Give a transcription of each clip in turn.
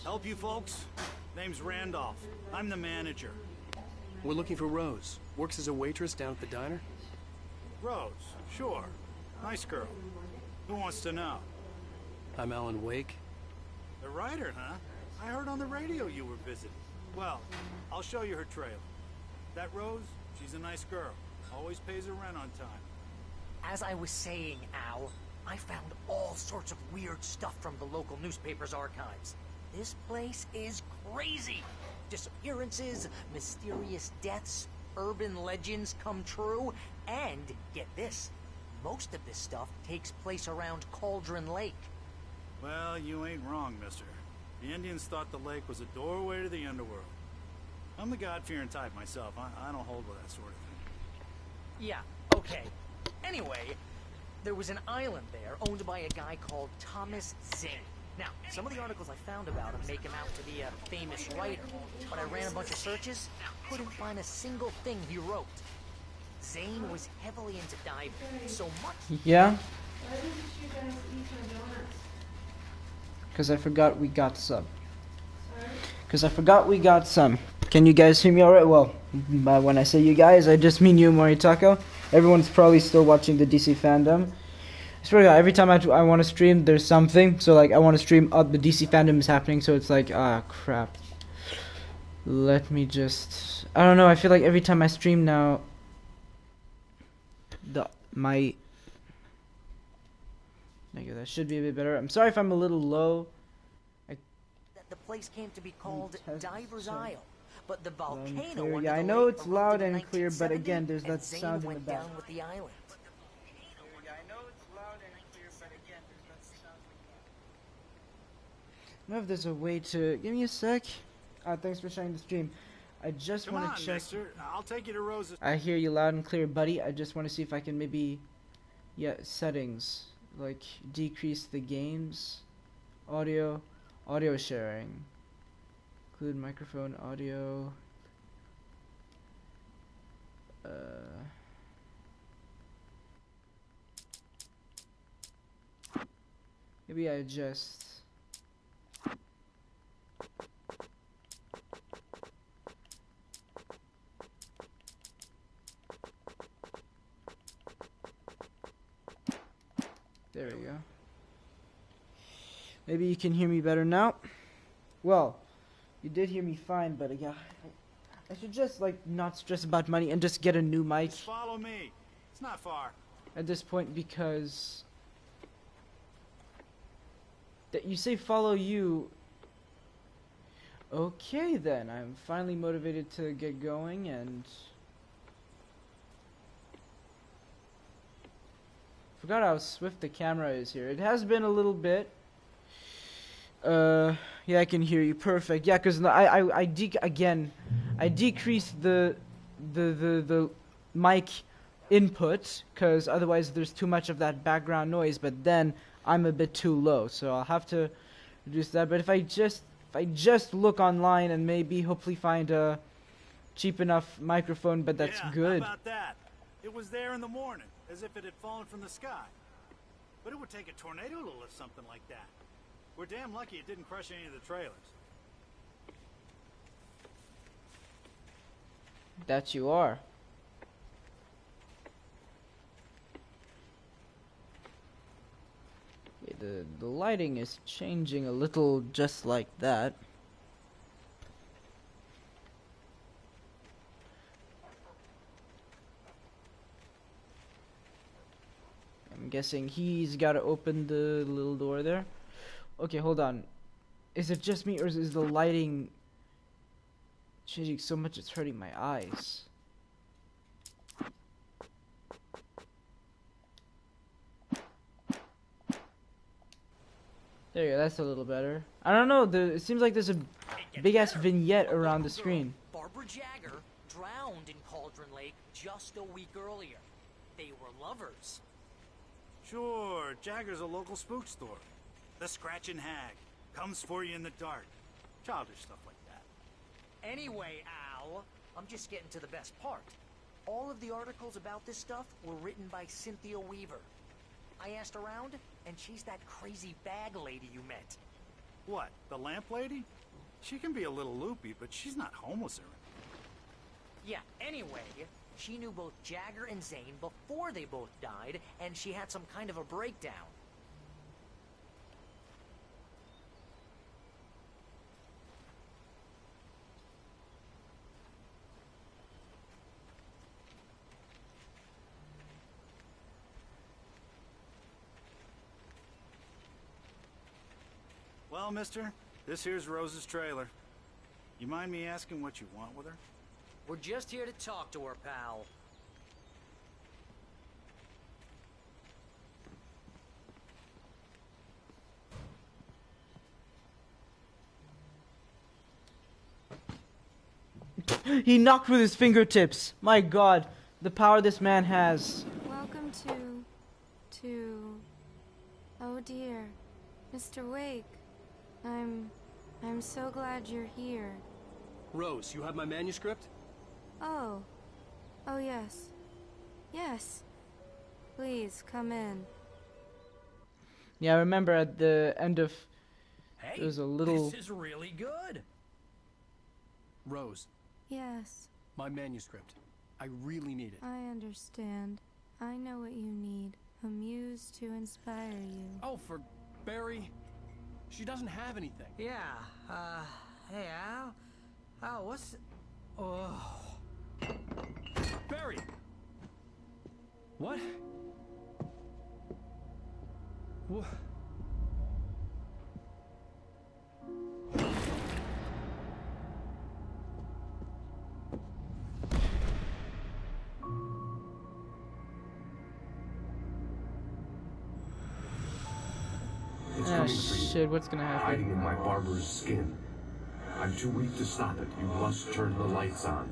Help you folks? Name's Randolph. I'm the manager. We're looking for Rose. Works as a waitress down at the diner. Rose, sure. Nice girl. Who wants to know? I'm Alan Wake. The writer, huh? I heard on the radio you were visiting. Well, I'll show you her trailer. That Rose, she's a nice girl. Always pays her rent on time. As I was saying, Al, I found all sorts of weird stuff from the local newspaper's archives. This place is crazy. Disappearances, mysterious deaths, urban legends come true, and, get this, most of this stuff takes place around Cauldron Lake. Well, you ain't wrong, mister. The Indians thought the lake was a doorway to the underworld. I'm the God-fearing type myself. I don't hold with that sort of thing. Yeah, okay. Anyway, there was an island there owned by a guy called Thomas Zane. Now, some of the articles I found about him make him out to be a famous writer, but I ran a bunch of searches, couldn't find a single thing he wrote. Zane was heavily into diving, so much... Yeah? Why didn't you guys eat my donuts? Because I forgot we got some. Sorry? Because I forgot we got some. Can you guys hear me alright? Well, when I say you guys, I just mean you, Moritako. Everyone's probably still watching the DC fandom. I swear to God, every time I want to stream, there's something. So, like, I want to stream, the DC fandom is happening, so it's like, crap. Let me just... I don't know, I feel like every time I stream now... That should be a bit better. I'm sorry if I'm a little low. The place came to be called Diver's Isle, but the volcano... Yeah, I know it's loud and clear, but again, there's that sound in the back. Down with the island. I don't know if there's a way to... Give me a sec. Thanks for sharing the stream. I just want to check... Mister. I'll take you to Rose's... I hear you loud and clear, buddy. I just want to see if I can maybe... Yeah, settings. Like, decrease the games. Audio sharing. Include microphone, audio. Maybe I just... There we go. Maybe you can hear me better now. Well, you did hear me fine, but yeah, I should just like not stress about money and just get a new mic. Just follow me. It's not far. At this point, because that you say follow you. Okay then, I'm finally motivated to get going and. Forgot how swift the camera is here. It has been a little bit. Yeah, I can hear you perfect. Yeah, because I decreased the mic input because otherwise there's too much of that background noise. But then I'm a bit too low, so I'll have to reduce that. But if I just look online and maybe hopefully find a cheap enough microphone, but that's good. How about that? It was there in the morning, as if it had fallen from the sky. But it would take a tornado to lift something like that. We're damn lucky it didn't crush any of the trailers. That you are. Okay, the lighting is changing a little just like that. I'm guessing he's got to open the little door there. Okay, hold on. Is it just me or is the lighting changing so much it's hurting my eyes? There you go, that's a little better. I don't know, it seems like there's a big-ass vignette around the screen. Barbara Jagger drowned in Cauldron Lake just a week earlier. They were lovers. Sure, Jagger's a local spook store. The Scratchin' Hag comes for you in the dark. Childish stuff like that. Anyway, Al, I'm just getting to the best part. All of the articles about this stuff were written by Cynthia Weaver. I asked around, and she's that crazy bag lady you met. What, the lamp lady? She can be a little loopy, but she's not homeless or anything. Yeah, anyway, she knew both Jagger and Zane before they both died, and she had some kind of a breakdown. Well, mister, this here's Rose's trailer. You mind me asking what you want with her? We're just here to talk to her, pal. He knocked with his fingertips. My God, the power this man has. Welcome to... Oh dear. Mr. Wake. I'm so glad you're here. Rose, you have my manuscript? Oh. Oh, yes. Yes. Please, come in. Yeah, I remember at the end of... Hey, There was a little... this is really good. Rose, Yes, my manuscript. I really need it. I understand. I know what you need. A muse to inspire you. Oh, for Barry. She doesn't have anything. Yeah, hey, Al? Al, what's... Oh... Barry! What? What? Ah, shit, what's gonna happen? Hiding in my barber's skin. I'm too weak to stop it. You must turn the lights on.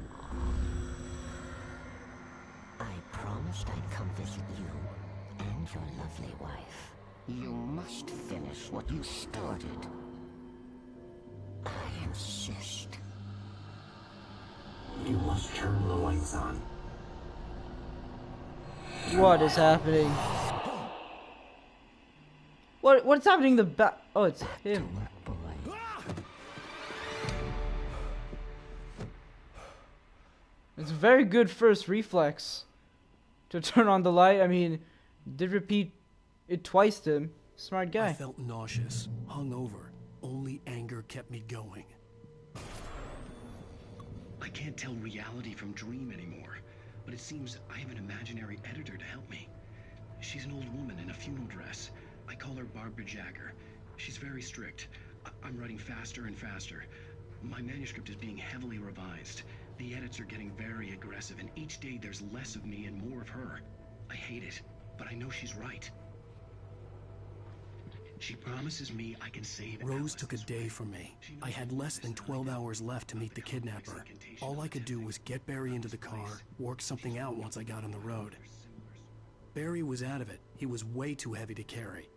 I promised I'd come visit you and your lovely wife. You must finish what you started. I insist. You must turn the lights on. What is happening? What's happening in the back? Oh, it's him. It's a very good first reflex to turn on the light. I mean, did repeat it twice to him. Smart guy. I felt nauseous, hungover. Only anger kept me going. I can't tell reality from dream anymore, but it seems I have an imaginary editor to help me. She's an old woman in a funeral dress. I call her Barbara Jagger. She's very strict. I'm writing faster and faster. My manuscript is being heavily revised. The edits are getting very aggressive, and each day there's less of me and more of her. I hate it, but I know she's right. She promises me I can save Rose took a day from me. I had less than 12 hours left to meet the kidnapper. All I could do was get Barry into the car, work something out once I got on the road. Barry was out of it. He was way too heavy to carry.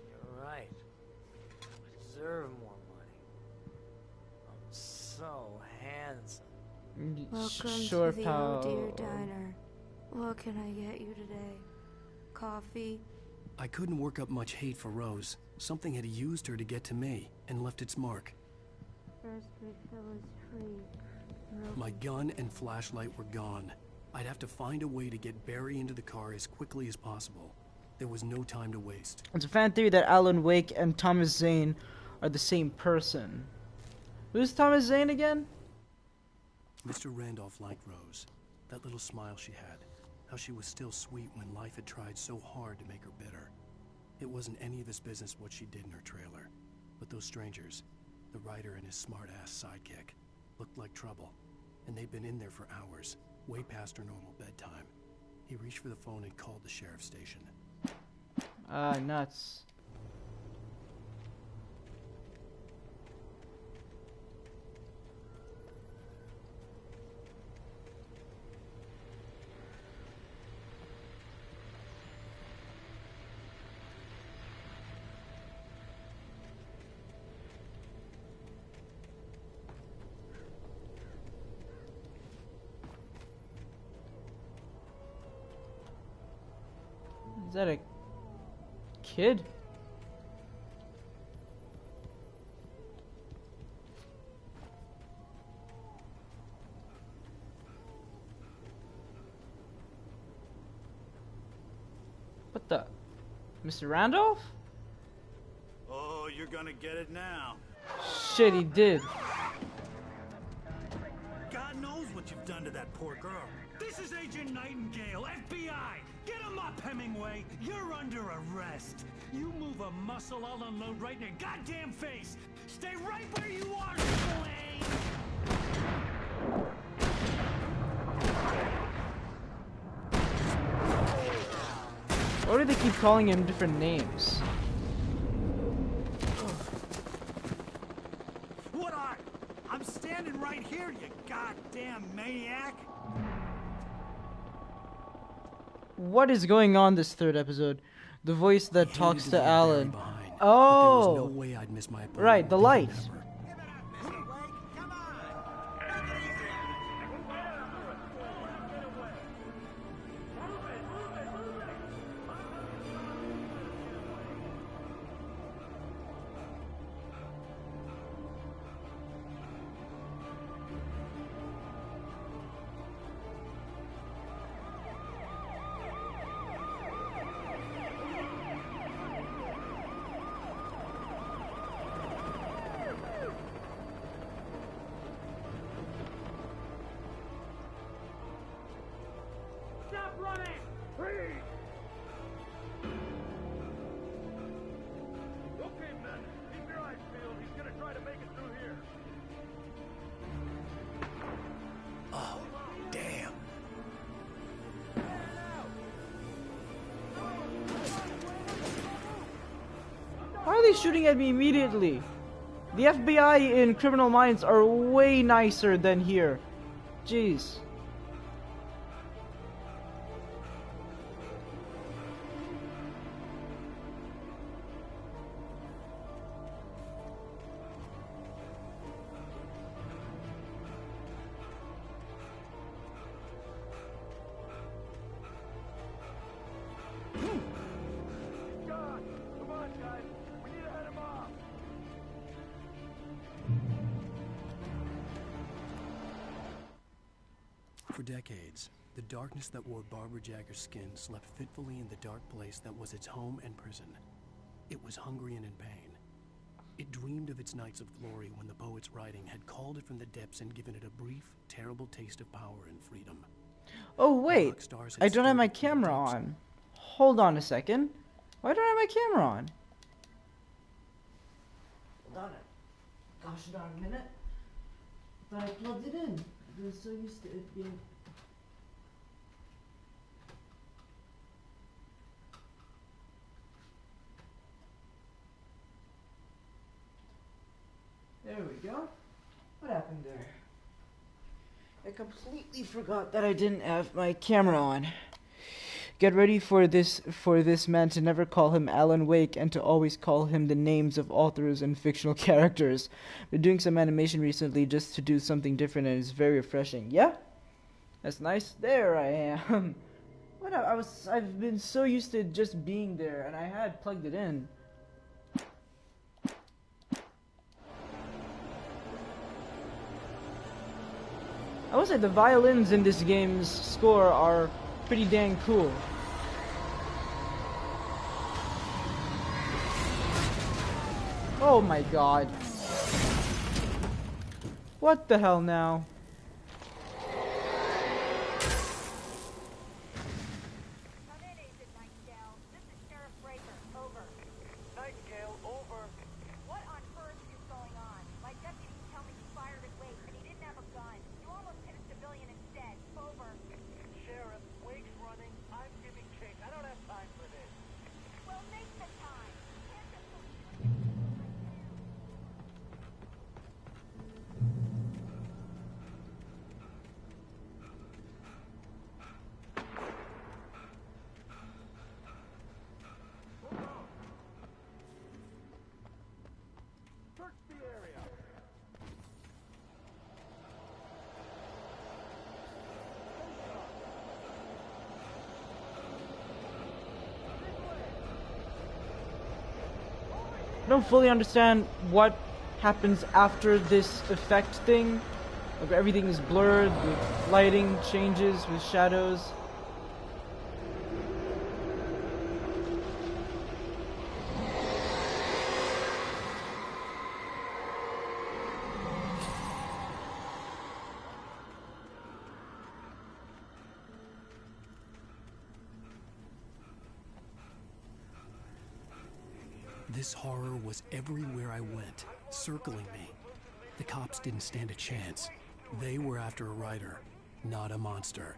You're right. I deserve more money. I'm so handsome. Welcome Sure, to the pal. Oh Dear Diner. What can I get you today? Coffee? I couldn't work up much hate for Rose. Something had used her to get to me and left its mark. First refill is free. My gun and flashlight were gone. I'd have to find a way to get Barry into the car as quickly as possible. There was no time to waste. It's a fan theory that Alan Wake and Thomas Zane are the same person. Who's Thomas Zane again? Mr. Randolph liked Rose. That little smile she had. How she was still sweet when life had tried so hard to make her bitter. It wasn't any of his business what she did in her trailer. But those strangers, the writer and his smart-ass sidekick, looked like trouble. And they'd been in there for hours, way past her normal bedtime. He reached for the phone and called the sheriff's station. Ah, nuts. Is that a kid? The Mr. Randolph? Oh, you're gonna get it now. Shit, he did. God knows what you've done to that poor girl. This is Agent Nightingale, FBI! Get him up, Hemingway! You're under arrest! You move a muscle, I'll unload right in your goddamn face! Stay right where you are, Slade! Why do they keep calling him different names? What are? I'm standing right here, you goddamn maniac! What is going on this third episode? The voice that He talks hated to leave Alan. Barry behind, Oh! but there was no way I'd miss my opponent Right, the more than light. ever. Stop running! Freeze! Okay, men. Keep your eyes peeled. He's gonna try to make it through here. Oh, damn. Why are they shooting at me immediately? The FBI in Criminal Minds are way nicer than here. Jeez. God! Come on, guys. We need to head him off. For decades, the darkness that wore Barbara Jagger's skin slept fitfully in the dark place that was its home and prison. It was hungry and in pain. It dreamed of its nights of glory when the poet's writing had called it from the depths and given it a brief, terrible taste of power and freedom. Oh wait, rock stars had I don't have my stirred it to the camera depths. on. Hold on a second. Why don't I have my camera on? Hold on a gosh darn minute. But I plugged it in. I was so used to it being... There we go. What happened there? I completely forgot that I didn't have my camera on. Get ready for this man to never call him Alan Wake and to always call him the names of authors and fictional characters. Been doing some animation recently just to do something different and it's very refreshing. Yeah? That's nice. There I am. What I've been so used to just being there and I had plugged it in. I would say the violins in this game's score are pretty dang cool. Oh my god. What the hell now? Come in, Agent Nightingale. This is Sheriff Breaker. Over. Nightingale, over. What on earth is going on? My deputies tell me you fired at Wake, and he didn't have a gun. You almost hit a civilian instead. Over. Sheriff, Wake's running. I'm giving chase. I don't have time for this. Well, make the time. Can't just Search the area. I don't fully understand what happens after this effect thing. Like everything is blurred, the lighting changes with shadows. This horror was everywhere I went, circling me. The cops didn't stand a chance. They were after a writer, not a monster.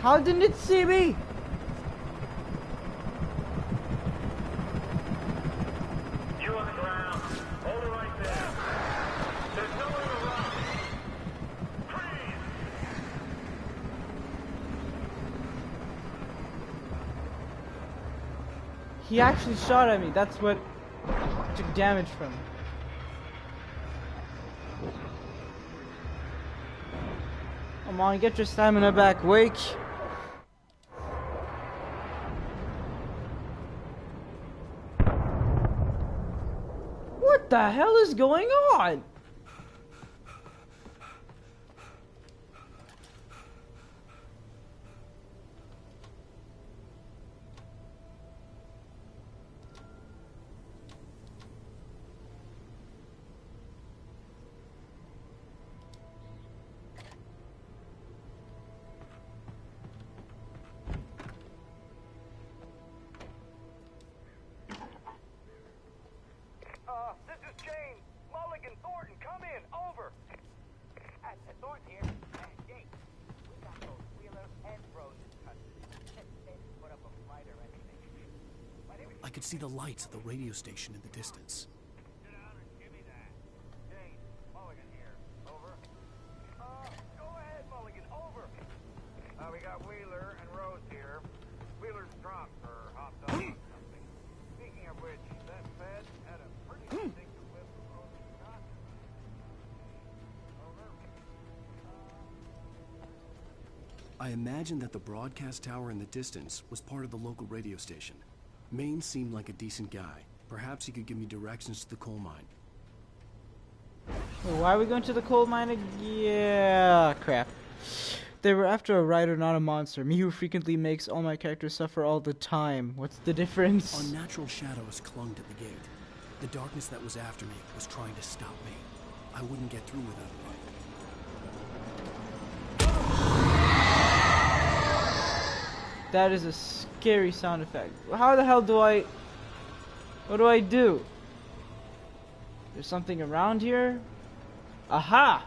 How didn't it see me? You on the ground. Hold it right there. There's nowhere to run. Freeze! He actually shot at me. That's what took damage from. Come on, get your stamina back, Wake. What the hell is going on? This is James. Mulligan, Thornton, come in. Over. Thornton here. James, we got those Wheeler and Rose in custody. They didn't put up a fight or anything. I could see the lights of the radio station in the distance. Sit down and give me that. James, Mulligan here. Over. Go ahead, Mulligan. Over. We got Wheeler and Rose here. Wheeler's drunk or hopped up on something. Speaking of which, that Fed had a pretty distinctive whip of Rose's shot. Over. I imagined that the broadcast tower in the distance was part of the local radio station. Maine seemed like a decent guy. Perhaps he could give me directions to the coal mine. Wait, why are we going to the coal mine again? Yeah, crap. They were after a writer, not a monster. Me who frequently makes all my characters suffer all the time. What's the difference? Unnatural shadows clung to the gate. The darkness that was after me was trying to stop me. I wouldn't get through without a light. That is a scary sound effect. How the hell do I... What do I do? There's something around here? Aha!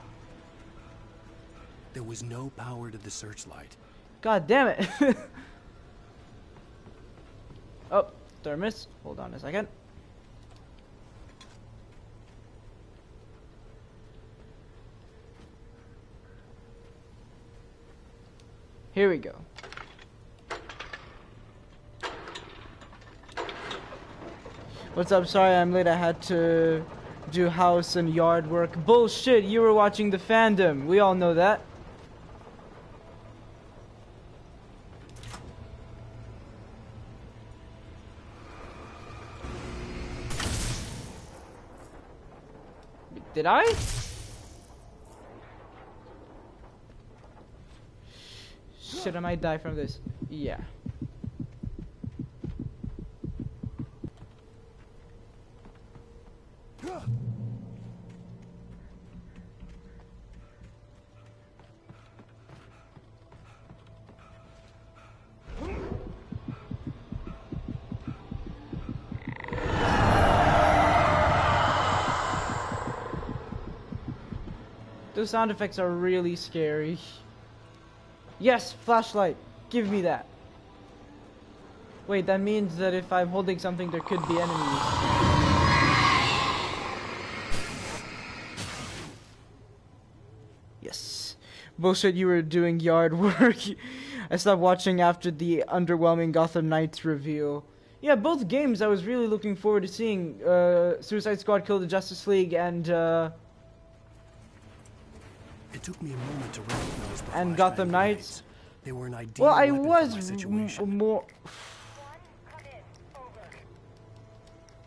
There was no power to the searchlight. God damn it! Oh, thermos. Hold on a second. Here we go. What's up? Sorry I'm late. I had to do house and yard work. Bullshit, you were watching the fandom. We all know that. Did I? Shit, I might die from this. Yeah. Those sound effects are really scary. Yes, flashlight. Give me that. Wait, that means that if I'm holding something, there could be enemies. Yes. Bullshit, you were doing yard work. I stopped watching after the underwhelming Gotham Knights reveal. Yeah, both games I was really looking forward to seeing. Suicide Squad Kill the Justice League and It took me a moment to recognize the and flashbang Gotham grenades. Knights. They were an ideal Well, I weapon for was my situation. more.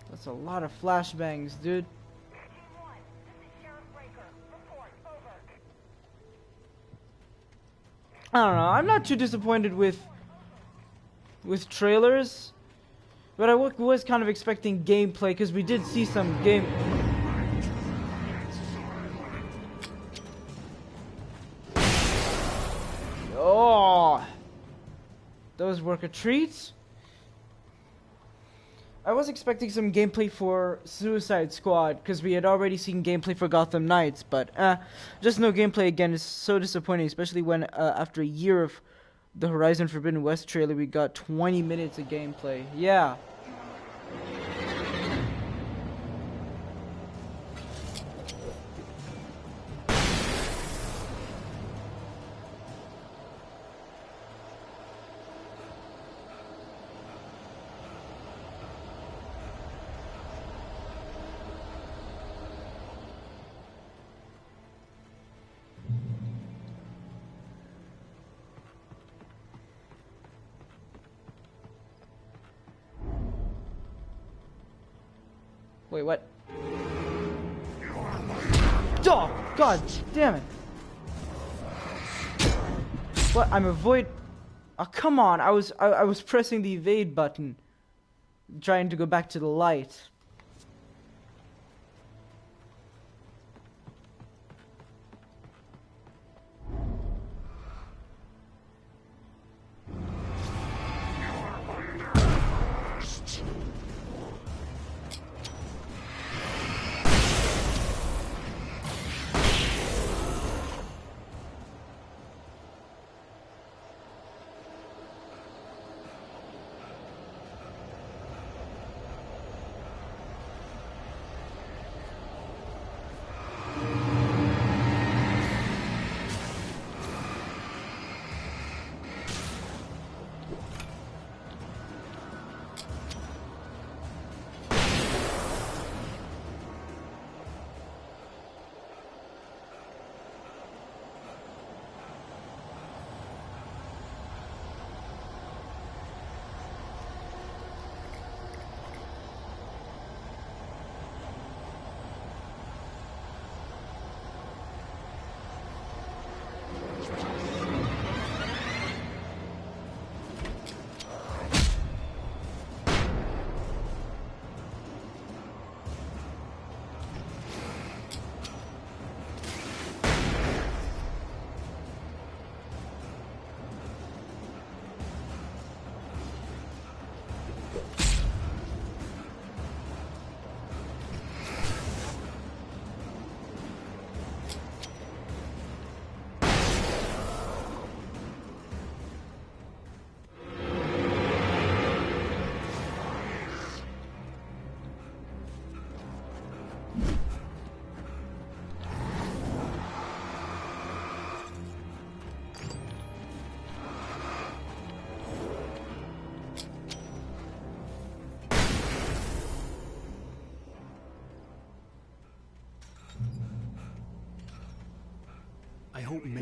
That's a lot of flashbangs, dude. I don't know. I'm not too disappointed with trailers, but I was kind of expecting gameplay because we did see some game. Oh, those were a treat. I was expecting some gameplay for Suicide Squad because we had already seen gameplay for Gotham Knights, but just no gameplay again is so disappointing, especially when after a year of the Horizon Forbidden West trailer, we got 20 minutes of gameplay. Yeah. Wait, what? Oh, God damn it. What? I'm avoid. Oh, come on. I was pressing the evade button, trying to go back to the light.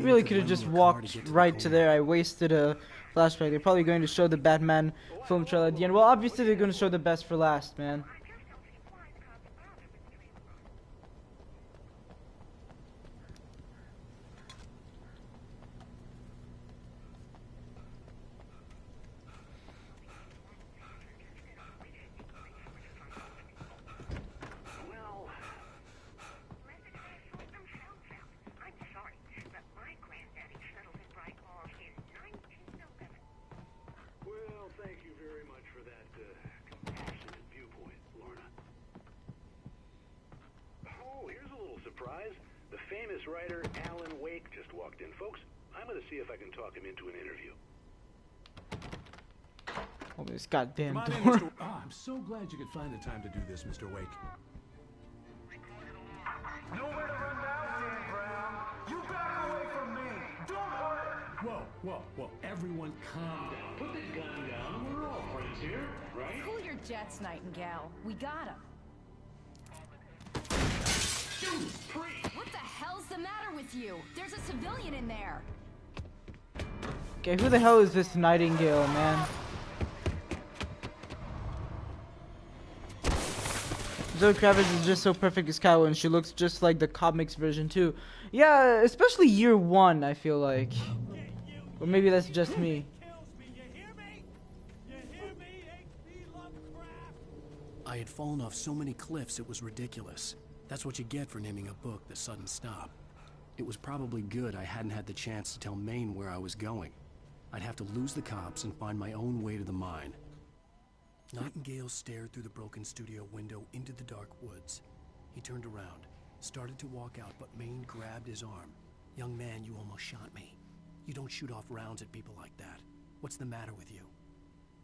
Really could have just walked right to there. I wasted a flashback. They're probably going to show the Batman film trailer at the end. Well, obviously they're going to show the best for last, man. Writer Alan Wake just walked in, folks. I'm going to see if I can talk him into an interview. Oh, this goddamn door. Oh, I'm so glad you could find the time to do this, Mr. Wake. Nowhere to run now, Dan Brown. You back away from me. Don't hurt. Whoa. Everyone calm down. Put the gun down. We're all friends here, right? Cool your jets, Nightingale. We got him. What the hell's the matter with you? There's a civilian in there. Okay, who the hell is this Nightingale, man? Zoe Kravitz is just so perfect as Catwoman, and she looks just like the comics version too. Yeah, especially year one, I feel like. Or maybe that's just me. I had fallen off so many cliffs it was ridiculous. That's what you get for naming a book The Sudden Stop. It was probably good I hadn't had the chance to tell Maine where I was going. I'd have to lose the cops and find my own way to the mine. Nightingale stared through the broken studio window into the dark woods. He turned around, started to walk out, but Maine grabbed his arm. "Young man, you almost shot me. You don't shoot off rounds at people like that. What's the matter with you?"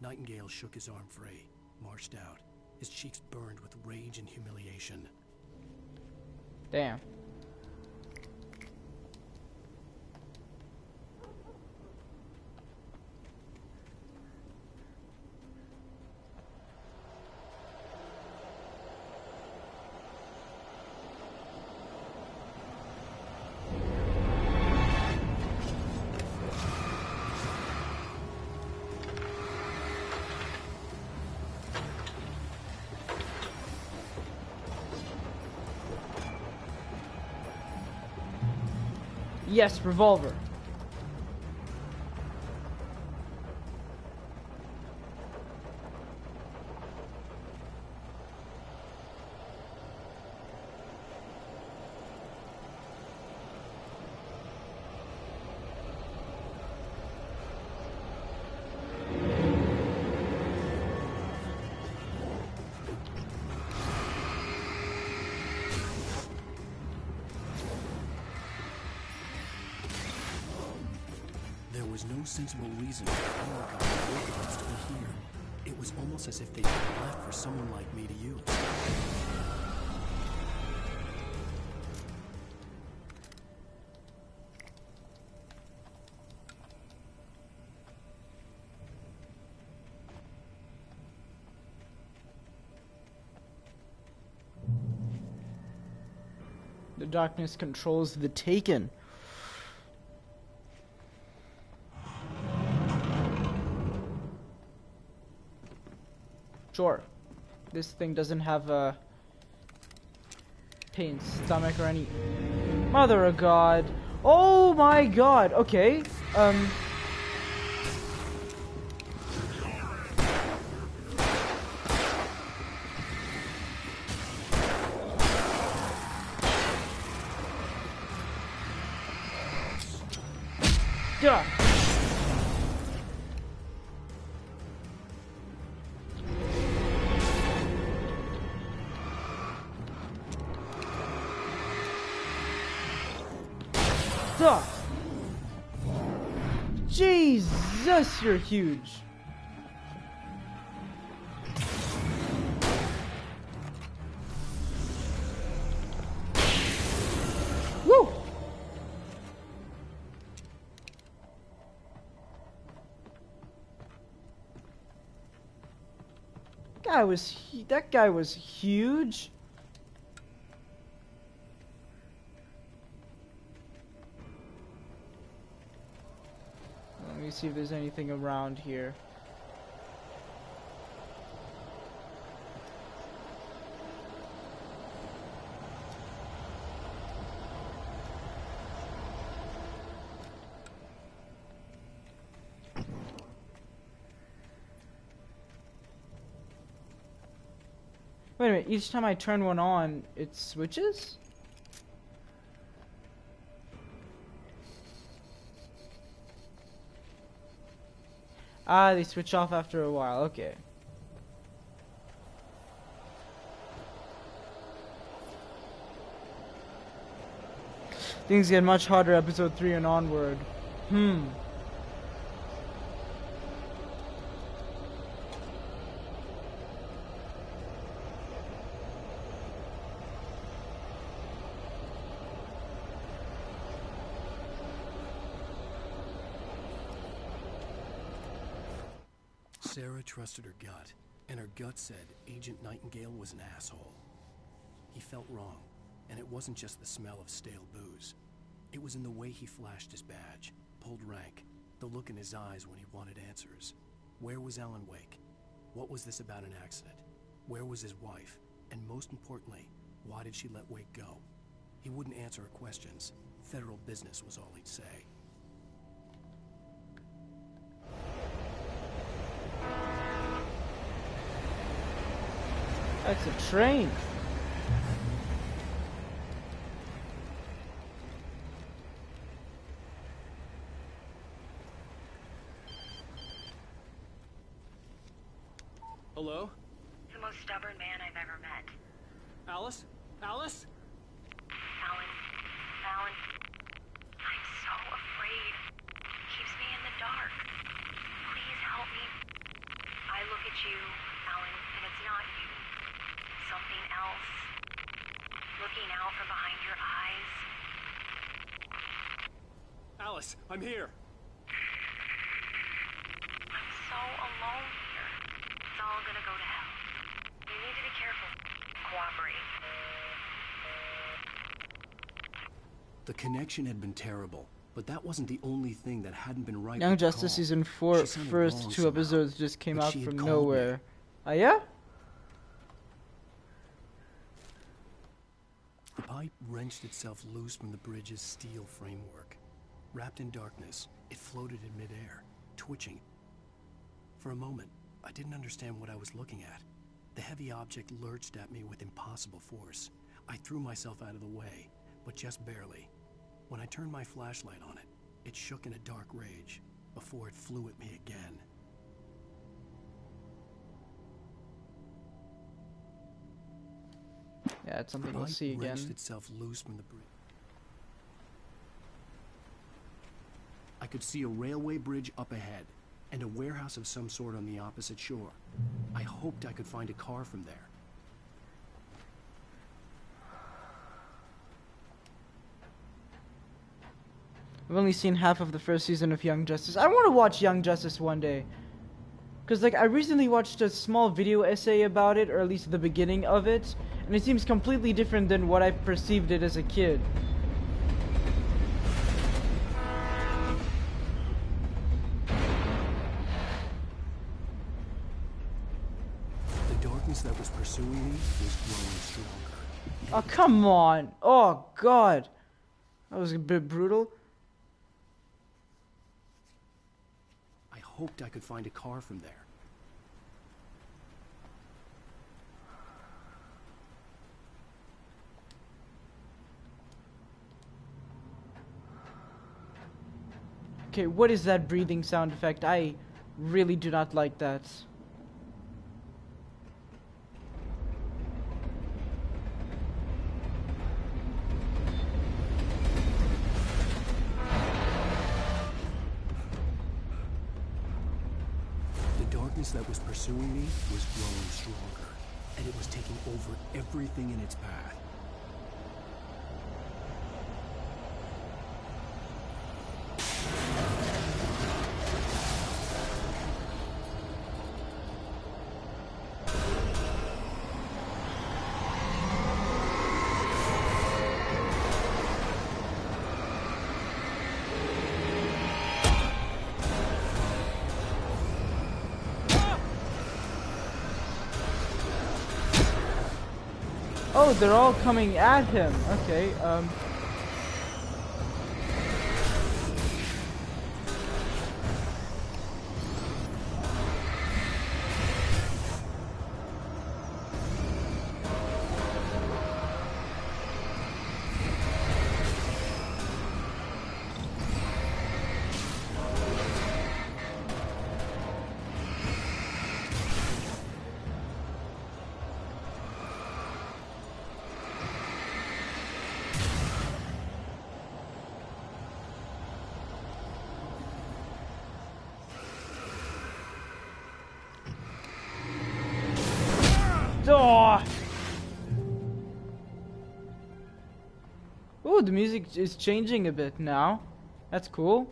Nightingale shook his arm free, marched out. His cheeks burned with rage and humiliation. Damn. Yes, revolver. There was no sensible reason for all of the workers to be here. It was almost as if they'd been left for someone like me to use. The darkness controls the Taken. Sure. This thing doesn't have a pain stomach or any. Mother of God. Oh my God. Okay. Yeah. Jesus, you're huge. Woo! That guy was huge. Let me see if there's anything around here. Wait a minute, each time I turn one on, it switches? Ah, they switch off after a while, okay. Things get much harder episode 3 and onward. Sarah trusted her gut, and her gut said Agent Nightingale was an asshole. He felt wrong, and it wasn't just the smell of stale booze. It was in the way he flashed his badge, pulled rank, the look in his eyes when he wanted answers. Where was Alan Wake? What was this about an accident? Where was his wife? And most importantly, why did she let Wake go? He wouldn't answer her questions. Federal business was all he'd say. That's a train. Hello? The most stubborn man I've ever met. Alice? Alice? Alan. Alan. I'm so afraid. It keeps me in the dark. Please help me. I look at you, Alan, and it's not you. Something else. Looking out from behind your eyes. Alice, I'm here. I'm so alone here. It's all gonna go to hell. You need to be careful. Cooperate. The connection had been terrible, but that wasn't the only thing that hadn't been right. Young with the Justice call. Season 4 She sounded first wrong 2 somehow, episodes just came like out she had from called nowhere. me. Ah, yeah? The pipe wrenched itself loose from the bridge's steel framework. Wrapped in darkness, it floated in midair, twitching. For a moment, I didn't understand what I was looking at. The heavy object lurched at me with impossible force. I threw myself out of the way, but just barely. When I turned my flashlight on it, it shook in a dark rage before it flew at me again. Yeah, it's something The we'll pipe see again. wrenched itself loose from the bridge. I could see a railway bridge up ahead, and a warehouse of some sort on the opposite shore. I hoped I could find a car from there. I've only seen half of the first season of Young Justice. I want to watch Young Justice one day. Because, like, I recently watched a small video essay about it, or at least the beginning of it, and it seems completely different than what I perceived it as a kid. The darkness that was pursuing me was growing stronger. Oh, come on! Oh, God! That was a bit brutal. I hoped I could find a car from there. Okay, what is that breathing sound effect? I really do not like that. The darkness that was pursuing me was growing stronger, and it was taking over everything in its path. Oh, they're all coming at him. Okay, Oh! Ooh, the music is changing a bit now. That's cool.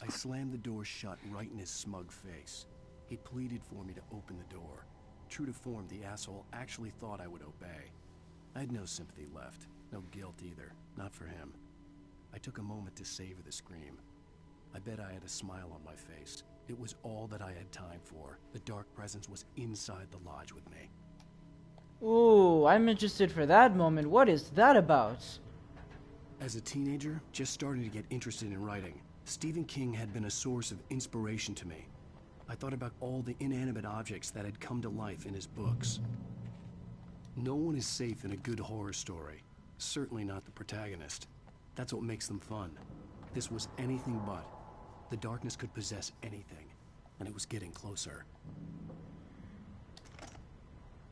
I slammed the door shut right in his smug face. He pleaded for me to open the door. True to form, the asshole actually thought I would obey. I had no sympathy left, no guilt either, not for him. I took a moment to savor the scream. I bet I had a smile on my face. It was all that I had time for. The dark presence was inside the lodge with me. Ooh, I'm interested for that moment. What is that about? As a teenager, just starting to get interested in writing, Stephen King had been a source of inspiration to me. I thought about all the inanimate objects that had come to life in his books. No one is safe in a good horror story. Certainly not the protagonist. That's what makes them fun. This was anything but. The darkness could possess anything, and it was getting closer.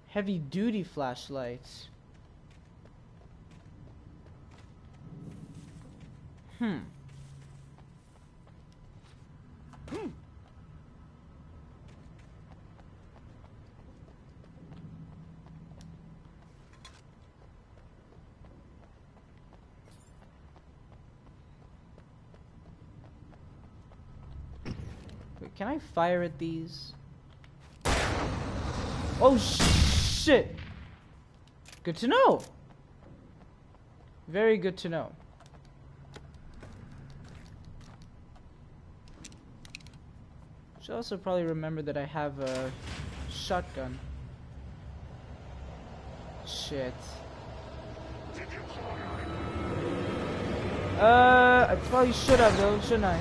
Heavy-duty flashlights. Wait, can I fire at these? Oh shit! Good to know. Very good to know. Should also probably remember that I have a shotgun. Shit. I probably should have though, shouldn't I?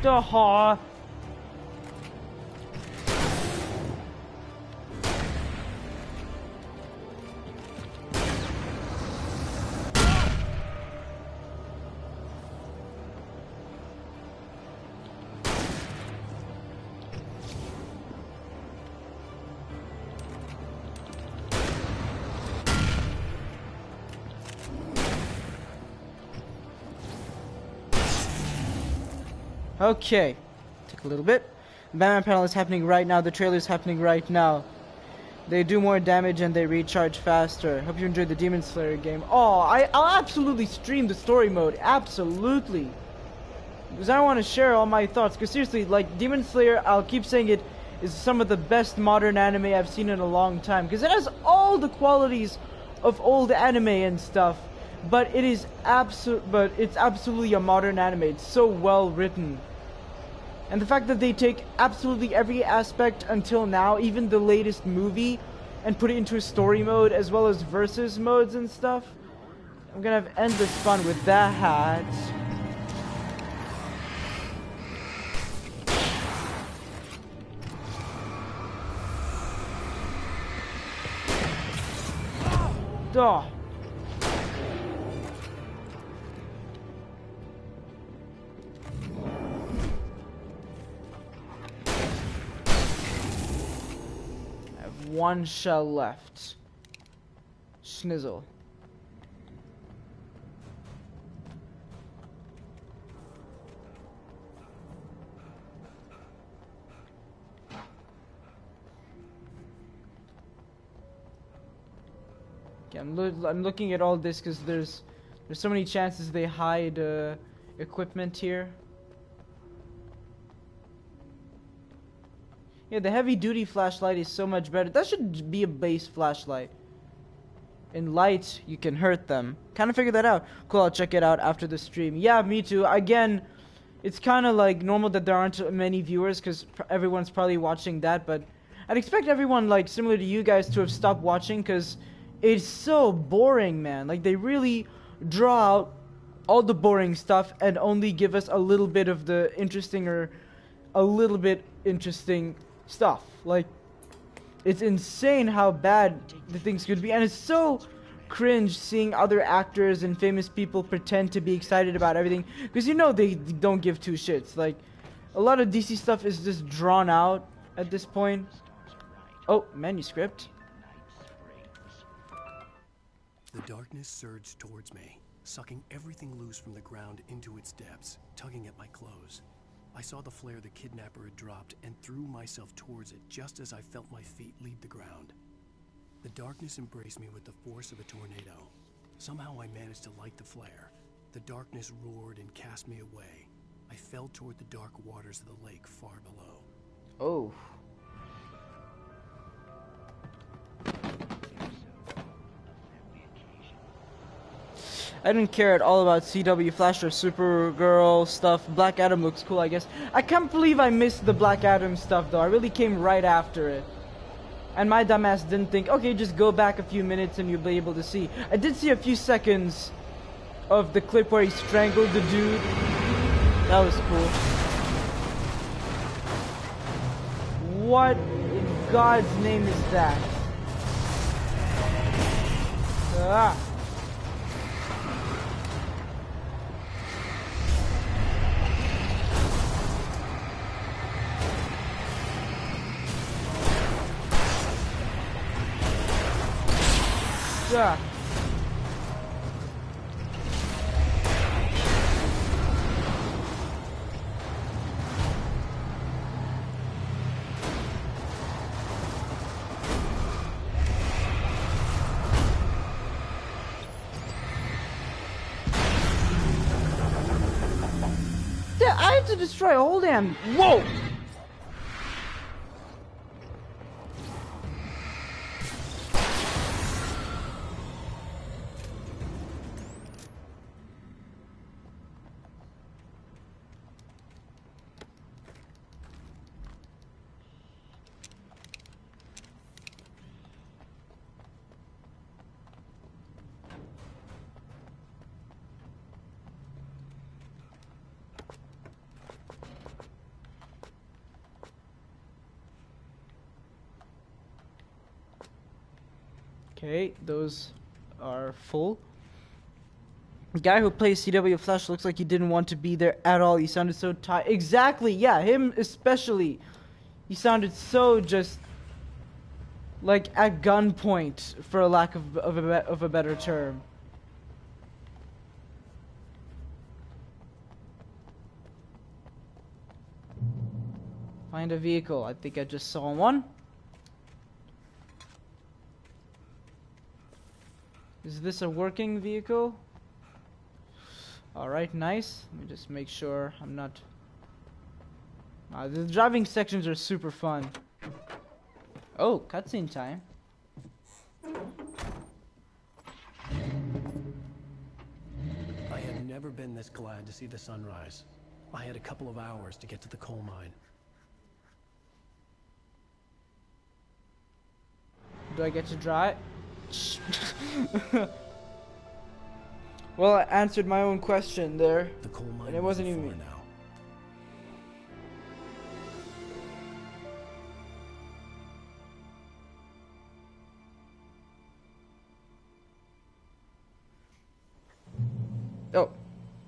Duh. Okay, took a little bit. The Batman panel is happening right now. The trailer is happening right now. They do more damage and they recharge faster. Hope you enjoyed the Demon Slayer game. Oh, I'll absolutely stream the story mode. Absolutely. Because I want to share all my thoughts. Because seriously, like, Demon Slayer, I'll keep saying it, is some of the best modern anime I've seen in a long time. Because it has all the qualities of old anime and stuff. But it's absolutely a modern anime. It's so well written. And the fact that they take absolutely every aspect until now, even the latest movie, and put it into a story mode as well as versus modes and stuff. I'm gonna have endless fun with that. Duh. One shell left. Schnizzle. Okay, I'm looking at all this because there's so many chances they hide equipment here. Yeah, the heavy-duty flashlight is so much better. That should be a base flashlight. In light, you can hurt them. Kind of figured that out. Cool, I'll check it out after the stream. Yeah, me too. Again, it's kind of like normal that there aren't many viewers because everyone's probably watching that, but I'd expect everyone, like, similar to you guys to have stopped watching because it's so boring, man. Like, they really draw out all the boring stuff and only give us a little bit of the interesting or a little bit interesting stuff. Like, it's insane how bad the things could be, and it's so cringe seeing other actors and famous people pretend to be excited about everything because you know they don't give two shits. Like, a lot of DC stuff is just drawn out at this point. Oh, manuscript. The darkness surged towards me, sucking everything loose from the ground into its depths, tugging at my clothes. I saw the flare the kidnapper had dropped and threw myself towards it just as I felt my feet leave the ground. The darkness embraced me with the force of a tornado. Somehow I managed to light the flare. The darkness roared and cast me away. I fell toward the dark waters of the lake far below. Oh. I didn't care at all about CW Flash or Supergirl stuff. Black Adam looks cool, I guess. I can't believe I missed the Black Adam stuff, though. I really came right after it. And my dumbass didn't think, okay, just go back a few minutes and you'll be able to see. I did see a few seconds of the clip where he strangled the dude. That was cool. What in God's name is that? Ah. Yeah. I had to destroy a whole damn. Whoa! Okay, those are full. The guy who plays CW Flash looks like he didn't want to be there at all. He sounded so tired. Exactly, yeah, him especially. He sounded so just like at gunpoint, for a lack of a better term. Find a vehicle. I think I just saw one. Is this a working vehicle? Alright, nice. Let me just make sure I'm not... the driving sections are super fun. Oh, cutscene time. I had never been this glad to see the sunrise. I had a couple of hours to get to the coal mine. Do I get to drive? Well, I answered my own question there. The coal mine and it wasn't even me. now. Oh,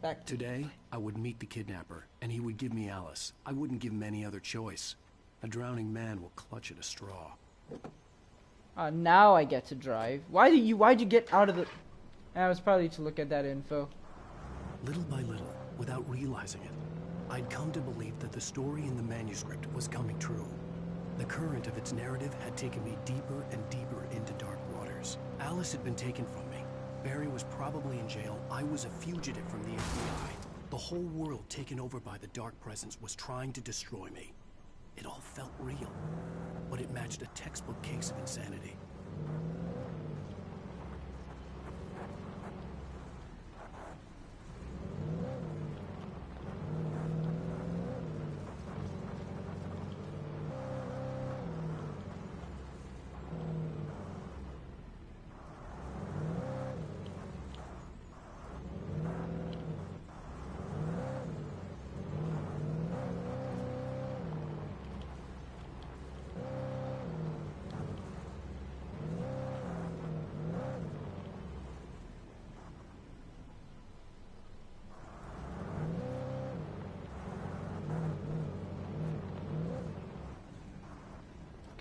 back. Today, I would meet the kidnapper, and he would give me Alice. I wouldn't give him any other choice. A drowning man will clutch at a straw. Now I get to drive. Why'd you get out of the... I was probably to look at that info. Little by little, without realizing it, I'd come to believe that the story in the manuscript was coming true. The current of its narrative had taken me deeper and deeper into dark waters. Alice had been taken from me. Barry was probably in jail. I was a fugitive from the FBI. The whole world taken over by the dark presence was trying to destroy me. It all felt real, but it matched a textbook case of insanity.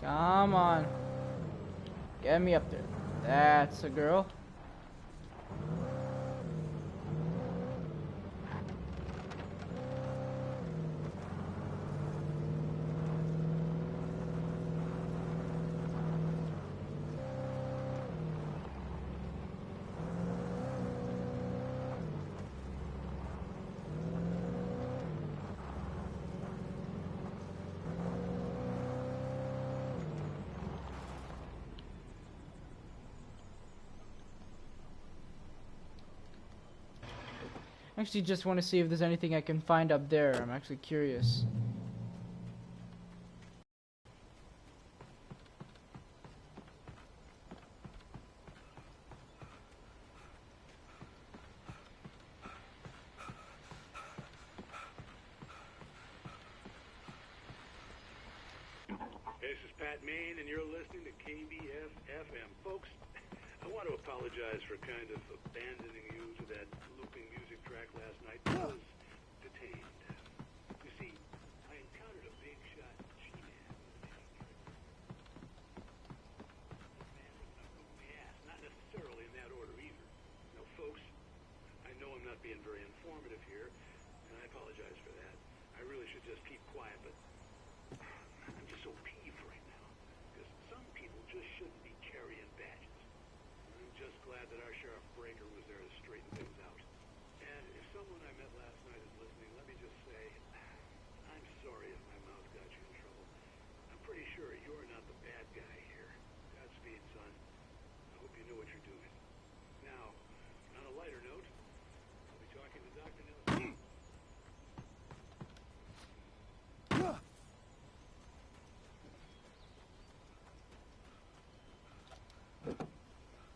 Come on. Get me up there. That's a girl. I actually just want to see if there's anything I can find up there. I'm actually curious. This is Pat Main, and you're listening to KBF-FM. Folks, I want to apologize for kind of abandoning you to that looping music track last night. I was detained. You see, I encountered a big shot G-Man. Yes, not necessarily in that order either. Now, folks, I know I'm not being very informative here, and I apologize for that. I really should just keep quiet, but I'm just so peeved right now, because some people just shouldn't be carrying badges. I'm just glad that our Sheriff Breaker was there to straighten things out. And if someone I met last night is listening, let me just say, I'm sorry if my mouth got you in trouble. I'm pretty sure you're not the bad guy here. Godspeed, son. I hope you know what you're doing. Now, on a lighter note, I'll be talking to Dr. Nelson.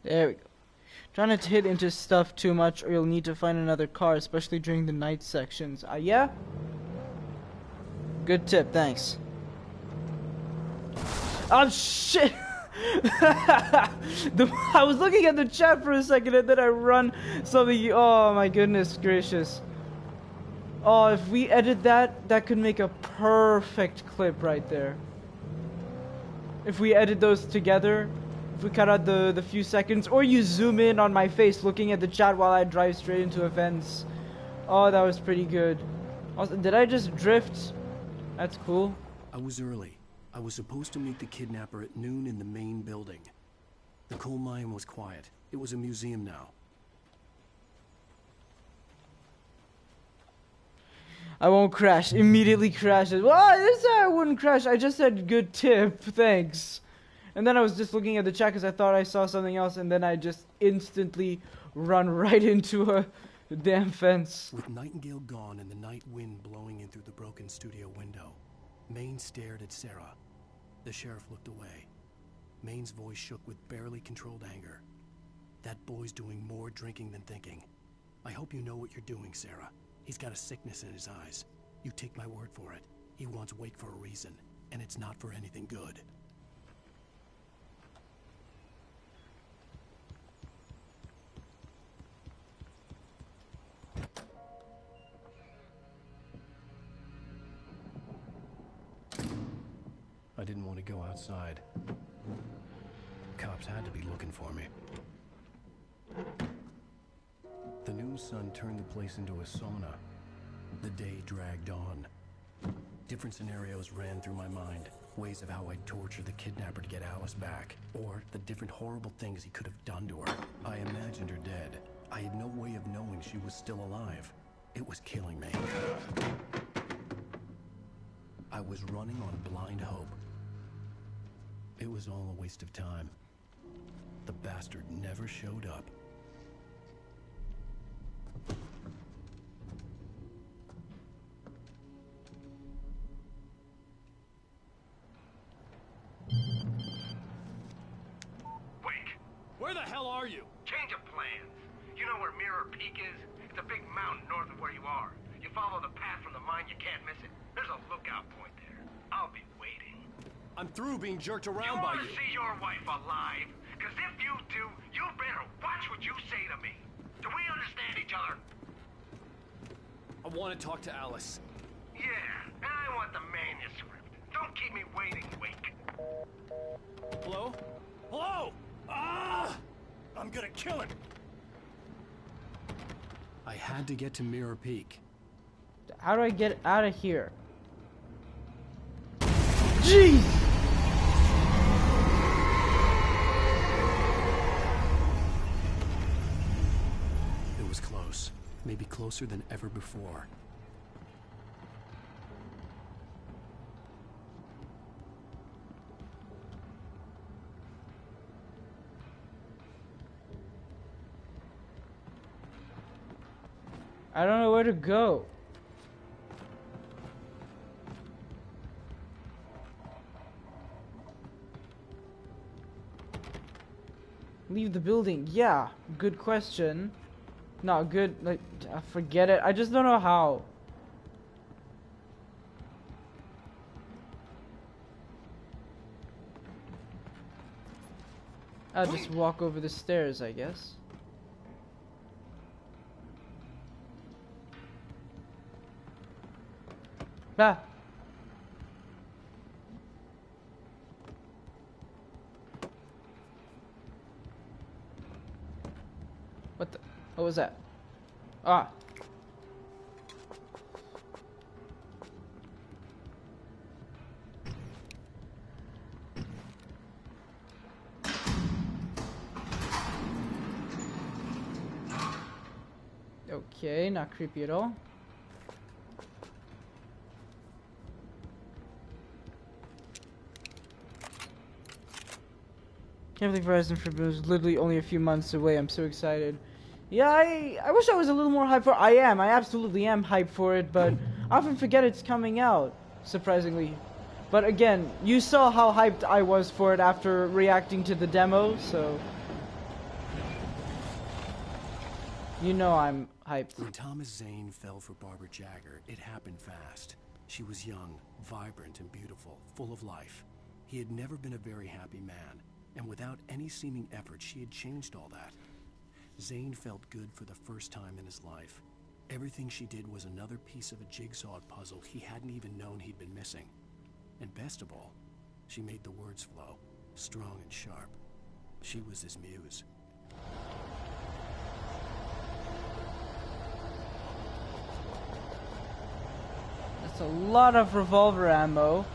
There we go. Try not to hit into stuff too much or you'll need to find another car, especially during the night sections. Yeah? Good tip, thanks. Oh, shit! I was looking at the chat for a second and then I run something. Oh my goodness gracious. Oh, if we edit that, that could make a perfect clip right there. If we edit those together. If we cut out the few seconds, or you zoom in on my face looking at the chat while I drive straight into a fence. Oh, that was pretty good. Also, did I just drift? That's cool. I was early. I was supposed to meet the kidnapper at noon in the main building. The coal mine was quiet. It was a museum now. I won't crash. Immediately crashes. Well, this time I wouldn't crash. I just said good tip. Thanks. And then I was just looking at the chat because I thought I saw something else, and then I just instantly run right into a damn fence. With Nightingale gone and the night wind blowing in through the broken studio window, Maine stared at Sarah. The sheriff looked away. Maine's voice shook with barely controlled anger. That boy's doing more drinking than thinking. I hope you know what you're doing, Sarah. He's got a sickness in his eyes. You take my word for it. He wants Wake for a reason, and it's not for anything good. I didn't want to go outside. Cops had to be looking for me. The noon sun turned the place into a sauna. The day dragged on. Different scenarios ran through my mind. Ways of how I'd torture the kidnapper to get Alice back. Or the different horrible things he could have done to her. I imagined her dead. I had no way of knowing she was still alive. It was killing me. I was running on blind hope. It was all a waste of time. The bastard never showed up. Wake! Where the hell are you? Change of plans. You know where Mirror Peak is? It's a big mountain north of where you are. You follow the path from the mine, you can't miss it. There's a lookout point there. I'll be waiting. I'm through being jerked around by You you. want to see your wife alive? Because if you do, you better watch what you say to me. Do we understand each other? I want to talk to Alice. Yeah, and I want the manuscript. Don't keep me waiting, Wake. Hello? Hello? Ah! I'm gonna kill him. I had to get to Mirror Peak. How do I get out of here? Jeez! It was close. Maybe closer than ever before. I don't know where to go. Leave the building. Yeah, good question. Not good, like, forget it. I just don't know how. I'll just walk over the stairs, I guess. Ah! What the? What was that? Ah! Okay, not creepy at all. Can't believe Horizon Forbidden was literally only a few months away. I'm so excited. Yeah, I wish I was a little more hyped for it. I absolutely am hyped for it, but I often forget it's coming out, surprisingly. But again, you saw how hyped I was for it after reacting to the demo, so... You know I'm hyped. When Thomas Zane fell for Barbara Jagger, it happened fast. She was young, vibrant, and beautiful, full of life. He had never been a very happy man, and without any seeming effort, she had changed all that. Zane felt good for the first time in his life. Everything she did was another piece of a jigsaw puzzle he hadn't even known he'd been missing. And best of all, she made the words flow, strong and sharp. She was his muse. That's a lot of revolver ammo.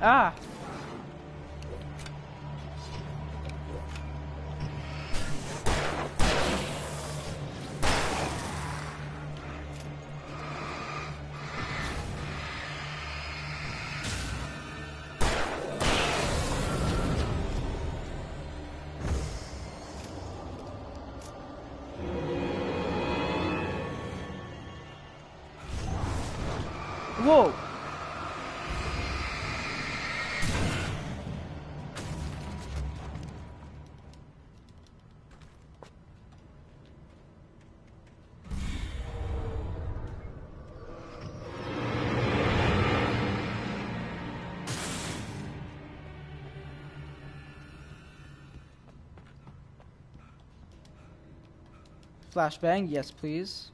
Ah! Whoa! Flashbang, yes please.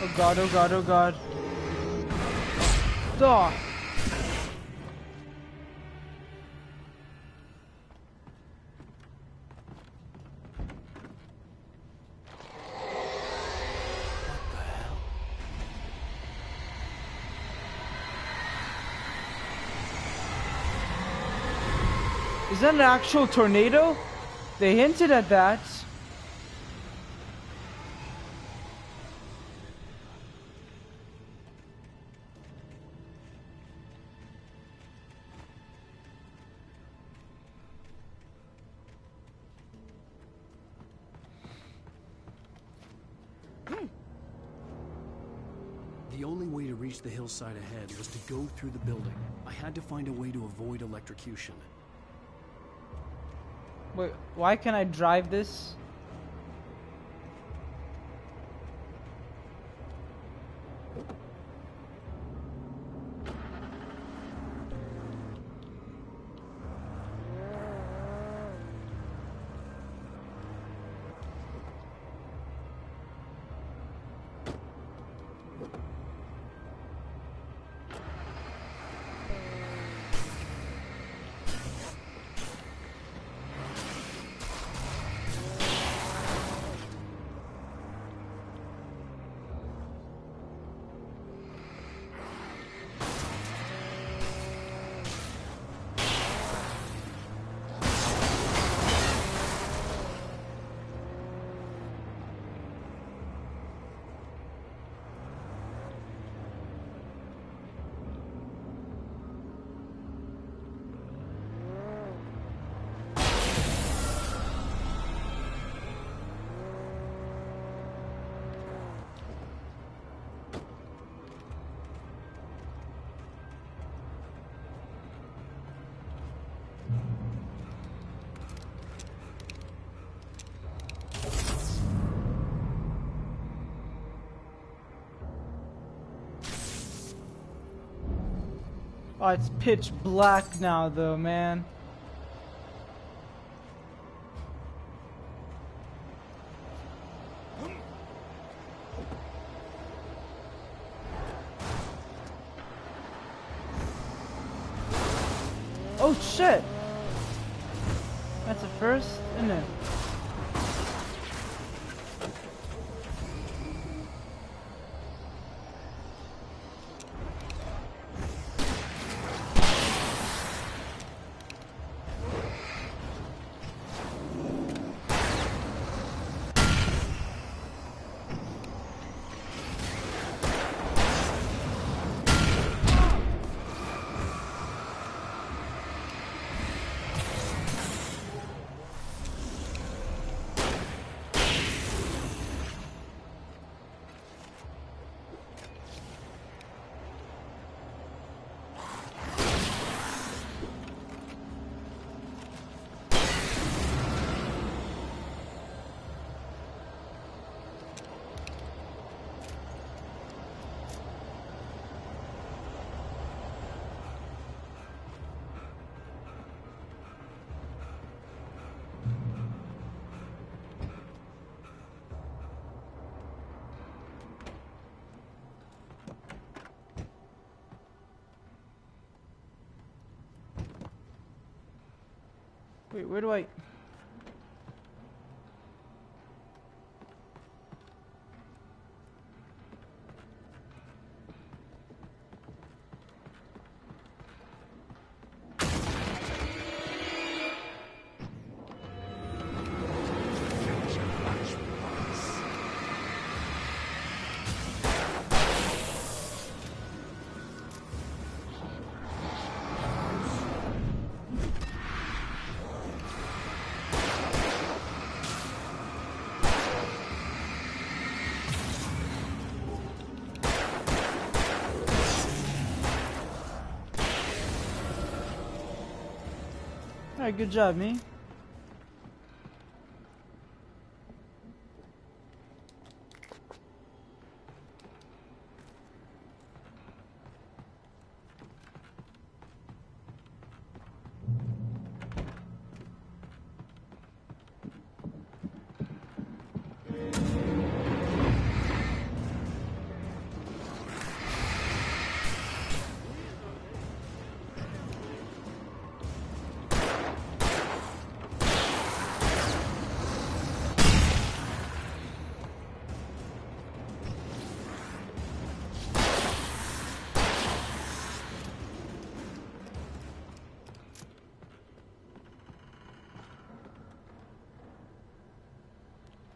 Oh god, oh god, oh god. Oh. Is that an actual tornado? They hinted at that. The only way to reach the hillside ahead was to go through the building. I had to find a way to avoid electrocution. Wait, why can't I drive this? Oh, it's pitch black now, though, man. Oh, shit! That's a first, isn't it? Wait, where do I... Alright, good job, me.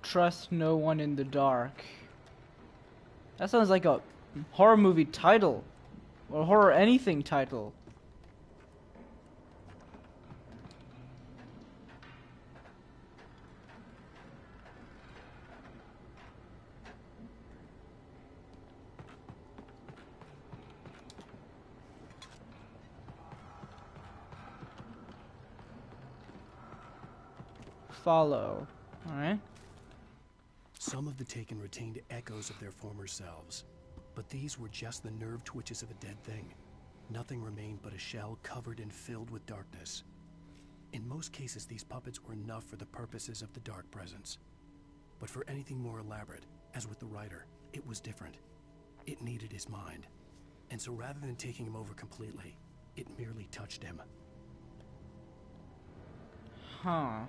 Trust no one in the dark. That sounds like a horror movie title. Or horror anything title. follow. Alright. Some of the Taken retained echoes of their former selves, but these were just the nerve twitches of a dead thing. Nothing remained but a shell covered and filled with darkness. In most cases, these puppets were enough for the purposes of the Dark Presence. But for anything more elaborate, as with the writer, it was different. It needed his mind. And so rather than taking him over completely, it merely touched him. Huh.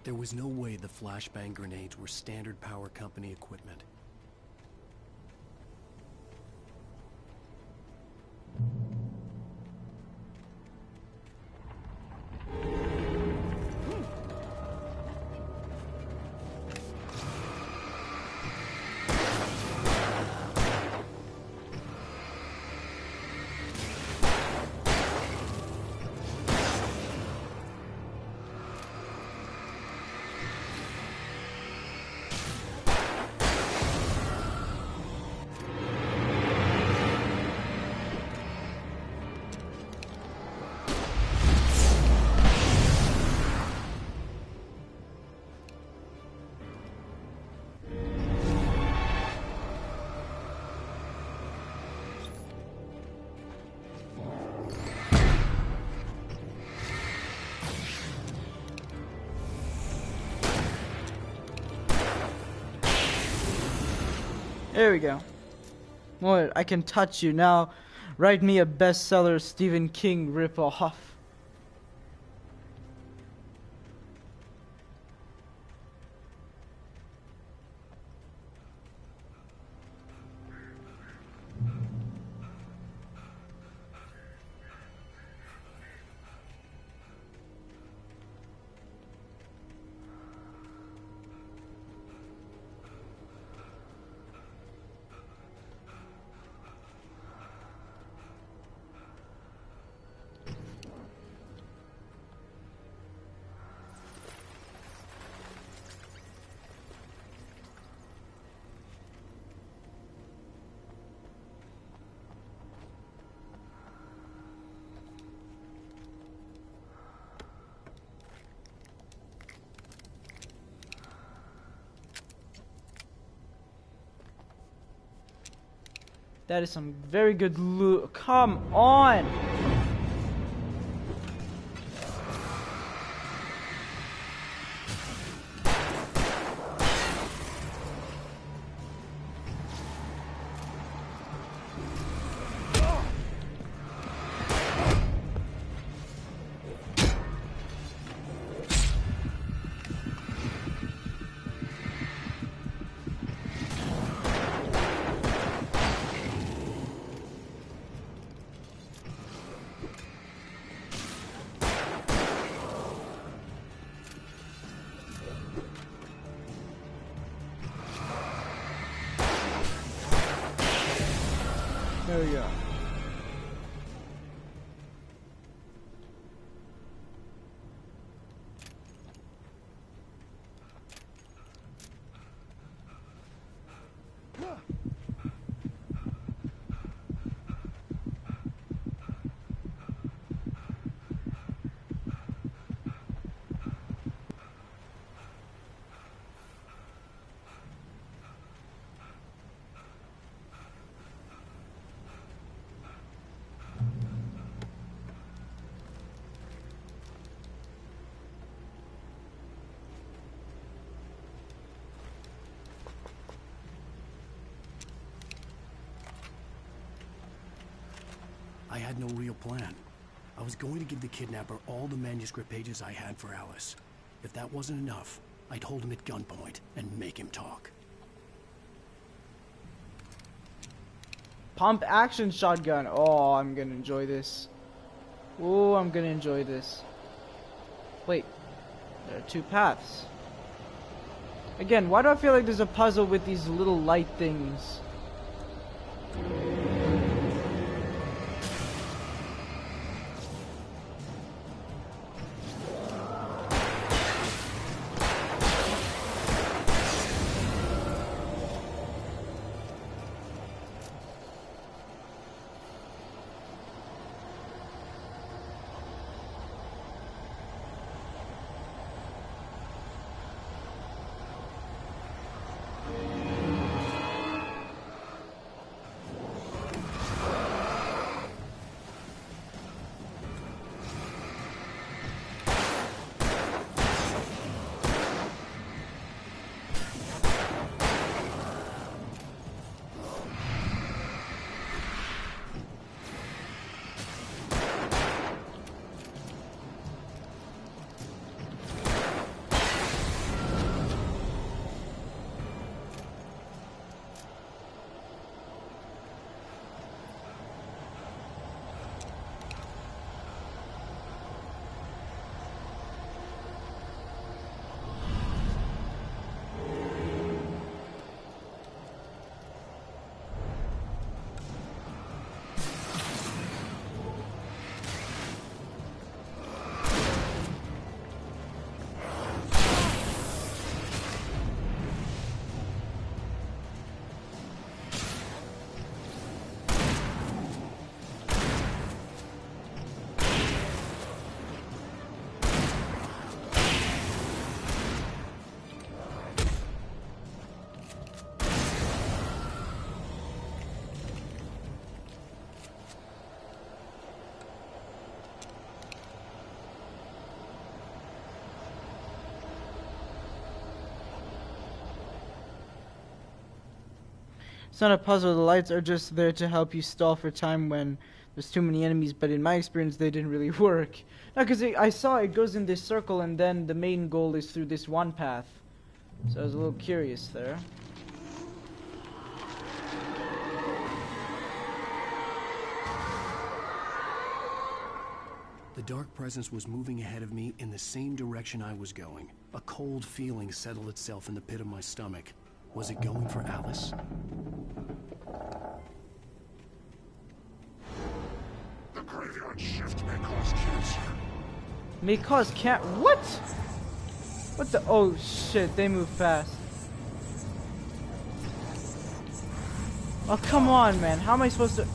There was no way the flashbang grenades were standard power company equipment. There we go. Well, I can touch you now. Write me a bestseller Stephen King ripoff. That is some very good loot. Come on! There we go. I had no real plan. I was going to give the kidnapper all the manuscript pages I had for Alice. If that wasn't enough, I'd hold him at gunpoint and make him talk. Pump action shotgun. Oh, I'm gonna enjoy this. Oh, I'm gonna enjoy this. Wait, there are two paths. Again, why do I feel like there's a puzzle with these little light things? It's not a puzzle, the lights are just there to help you stall for time when there's too many enemies, but in my experience they didn't really work. No, because I saw it goes in this circle and then the main goal is through this one path. So I was a little curious there. The dark presence was moving ahead of me in the same direction I was going. A cold feeling settled itself in the pit of my stomach. Was it going for Alice? The graveyard shift may cause cancer. May cause what? What the? Oh shit, they move fast. Oh come on, man. How am I supposed to?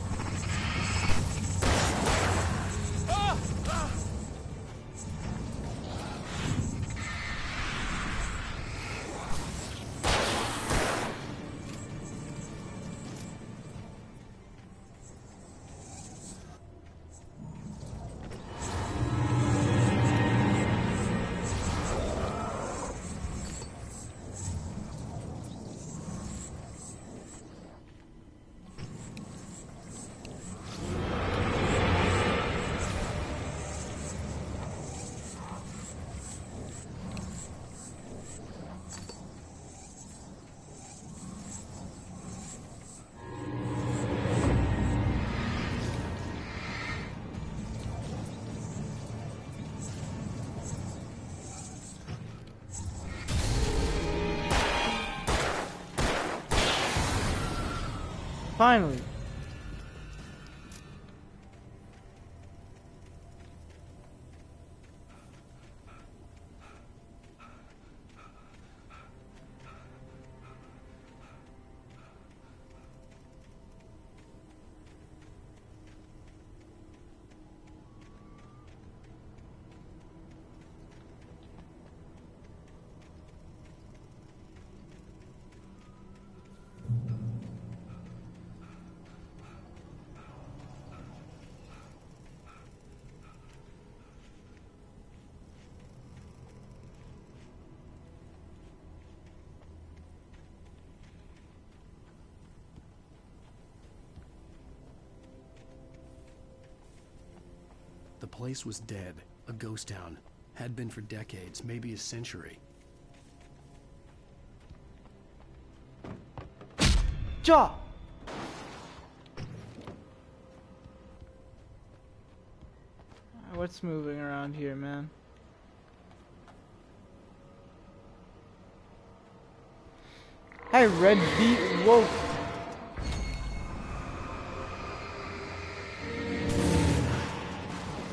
Finally. The place was dead, a ghost town. Had been for decades, maybe a century. Jaw! What's moving around here, man? Hey, Red Beat Wolf!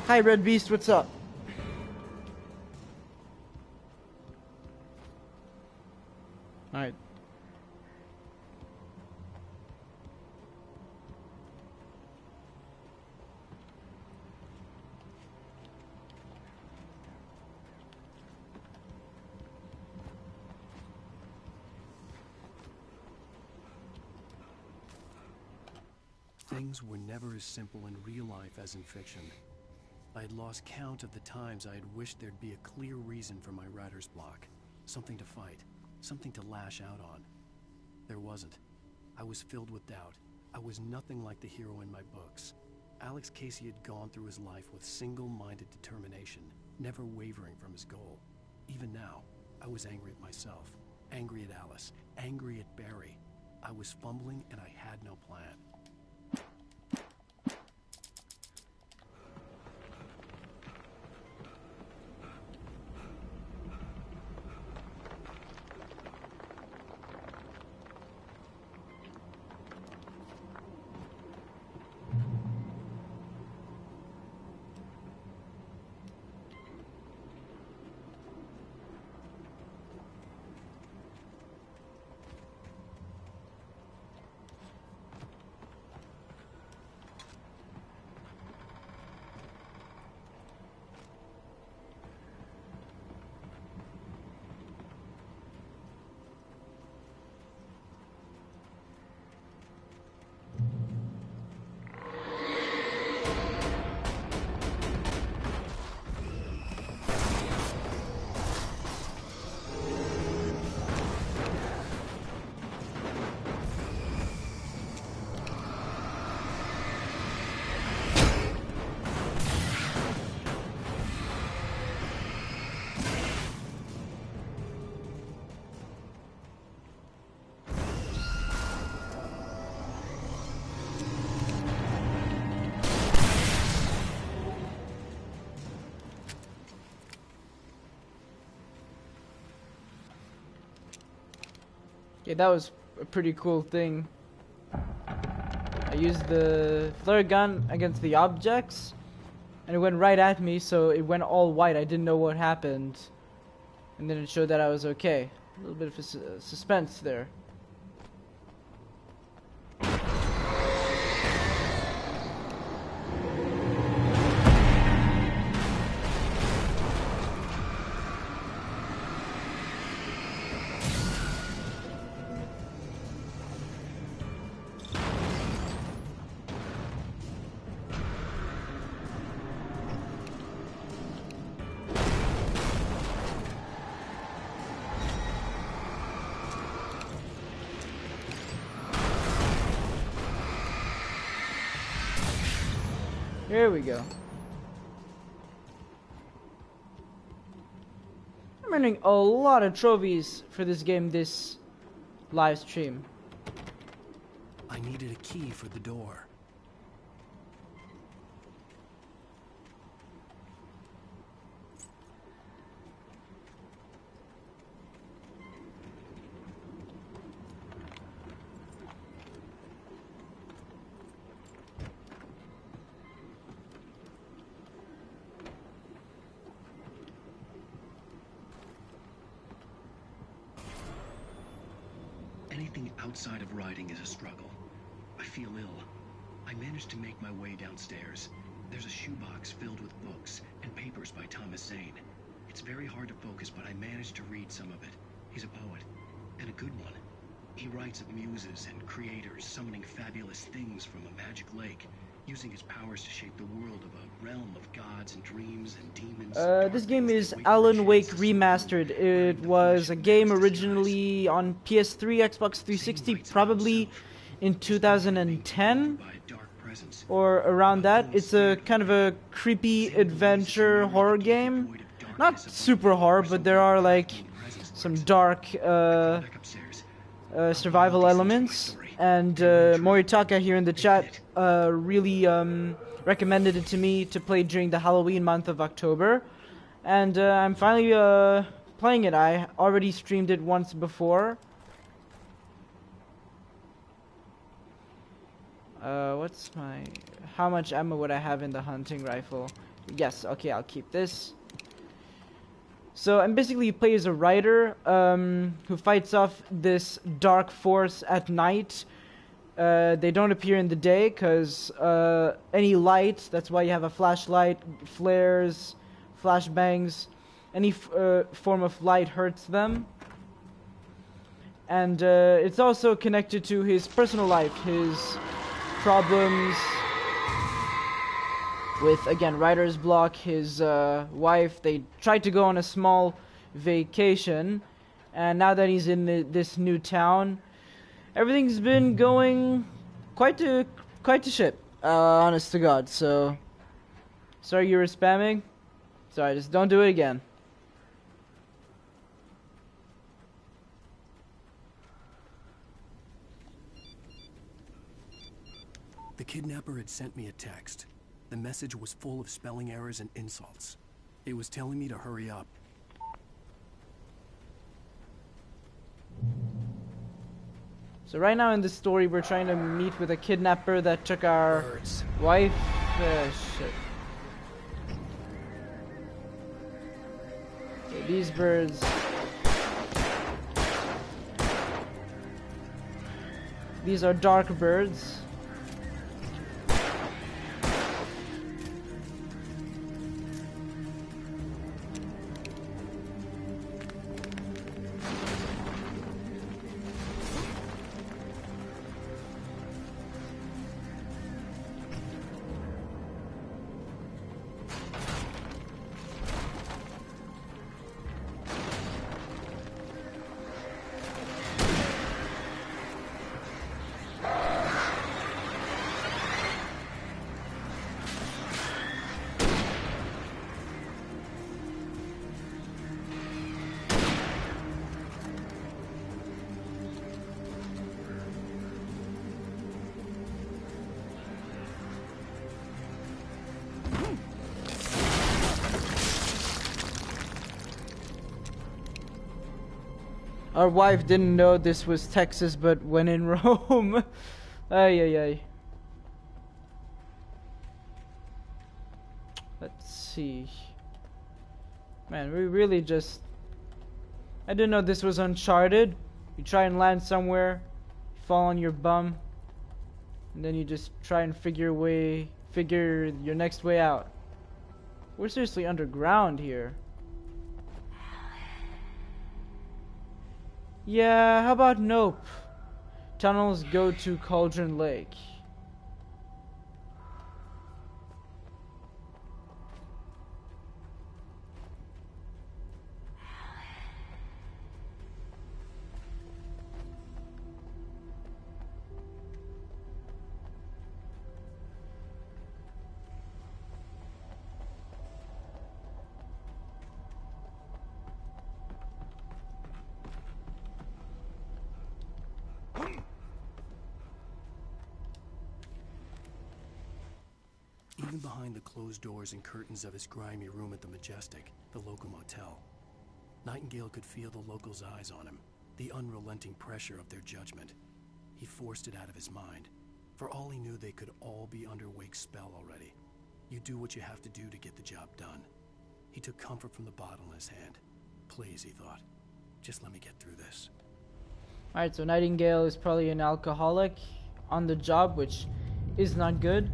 Hi, Red Beast, what's up? Alright. Things were never as simple in real life as in fiction. I had lost count of the times I had wished there'd be a clear reason for my writer's block. Something to fight, something to lash out on. There wasn't. I was filled with doubt. I was nothing like the hero in my books. Alex Casey had gone through his life with single-minded determination, never wavering from his goal. Even now, I was angry at myself, angry at Alice, angry at Barry. I was fumbling and I had no plan. Okay, that was a pretty cool thing. I used the flare gun against the objects, and it went right at me, so it went all white. I didn't know what happened. And then it showed that I was okay. A little bit of a suspense there. Here we go. I'm earning a lot of trophies for this game, this live stream. I needed a key for the door. Anything outside of writing is a struggle. I feel ill. I managed to make my way downstairs. There's a shoebox filled with books and papers by Thomas Zane. It's very hard to focus, but I managed to read some of it. He's a poet, and a good one. He writes of muses and creators summoning fabulous things from a magic lake, using his powers to shape the world of a realm of gods and dreams and demons. This game is Alan Wake Remastered. It was a game originally on PS3, Xbox 360, probably in 2010. or around that. It's a kind of a creepy adventure horror game. Not super horror, but there are like some dark survival elements. And Moritaka here in the chat really recommended it to me to play during the Halloween month of October. And I'm finally playing it. I already streamed it once before. How much ammo would I have in the hunting rifle? Yes, okay, I'll keep this. So, and basically you play as a writer who fights off this dark force at night. They don't appear in the day because any light, that's why you have a flashlight, flares, flashbangs, any form of light hurts them. And it's also connected to his personal life, his problems with, again, writer's block, his wife. They tried to go on a small vacation, and now that he's in this new town, everything's been going quite to shit, honest to God. So, sorry you were spamming. Sorry, just don't do it again. The kidnapper had sent me a text. The message was full of spelling errors and insults. It was telling me to hurry up. So right now in the story, we're trying to meet with a kidnapper that took our wife. Shit. Okay, these birds. These are dark birds. Our wife didn't know this was Texas, but when in Rome. Ay, ay, ay. Let's see. Man, we really just... I didn't know this was Uncharted. You try and land somewhere, you fall on your bum, and then you just try and figure your next way out. We're seriously underground here. Yeah, how about nope? Tunnels go to Cauldron Lake. Even behind the closed doors and curtains of his grimy room at the Majestic, the local motel, Nightingale could feel the locals' eyes on him, the unrelenting pressure of their judgment. He forced it out of his mind. For all he knew, they could all be under Wake's spell already. You do what you have to do to get the job done. He took comfort from the bottle in his hand. Please, he thought, just let me get through this. Alright, so Nightingale is probably an alcoholic on the job, which is not good.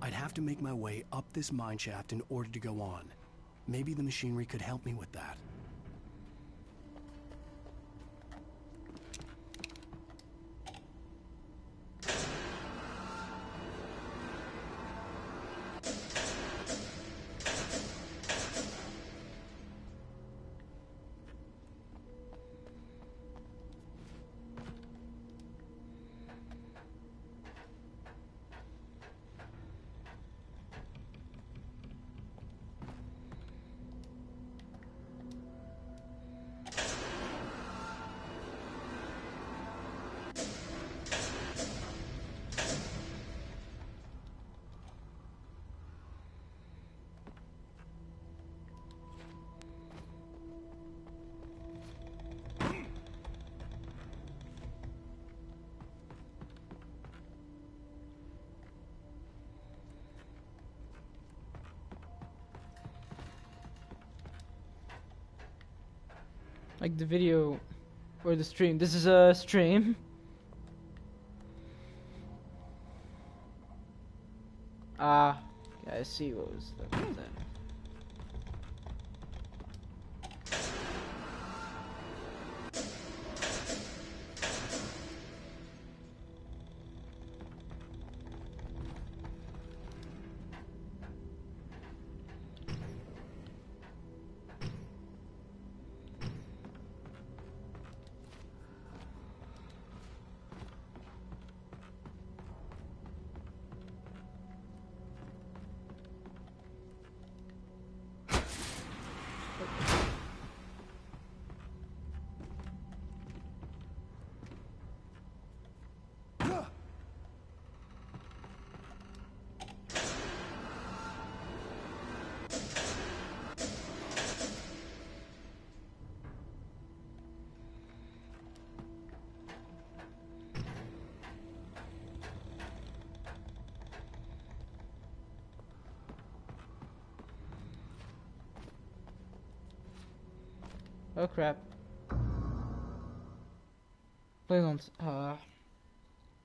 I'd have to make my way up this mine shaft in order to go on. Maybe the machinery could help me with that. Like the video or the stream. This is a stream. Yeah, I see what was that then. Oh crap. Please don't.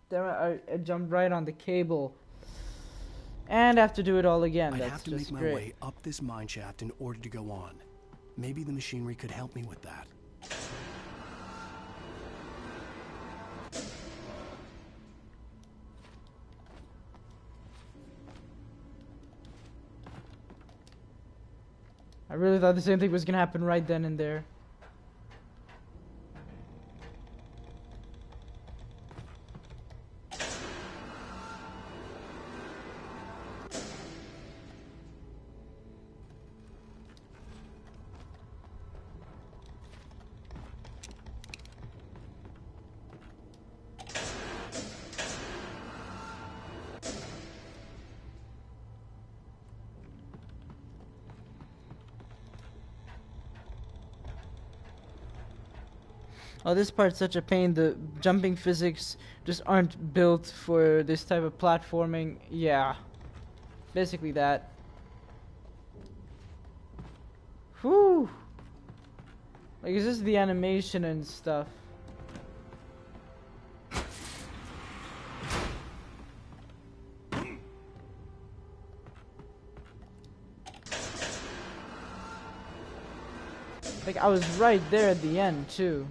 Damn it, I jumped right on the cable. And I have to do it all again. I'd That's have to just make great. my way up this mine shaft in order to go on. Maybe the machinery could help me with that. I really thought the same thing was gonna happen right then and there. Oh, this part's such a pain. The jumping physics just aren't built for this type of platforming. Yeah. Basically that. Whew. Like, is this the animation and stuff? Like, I was right there at the end, too.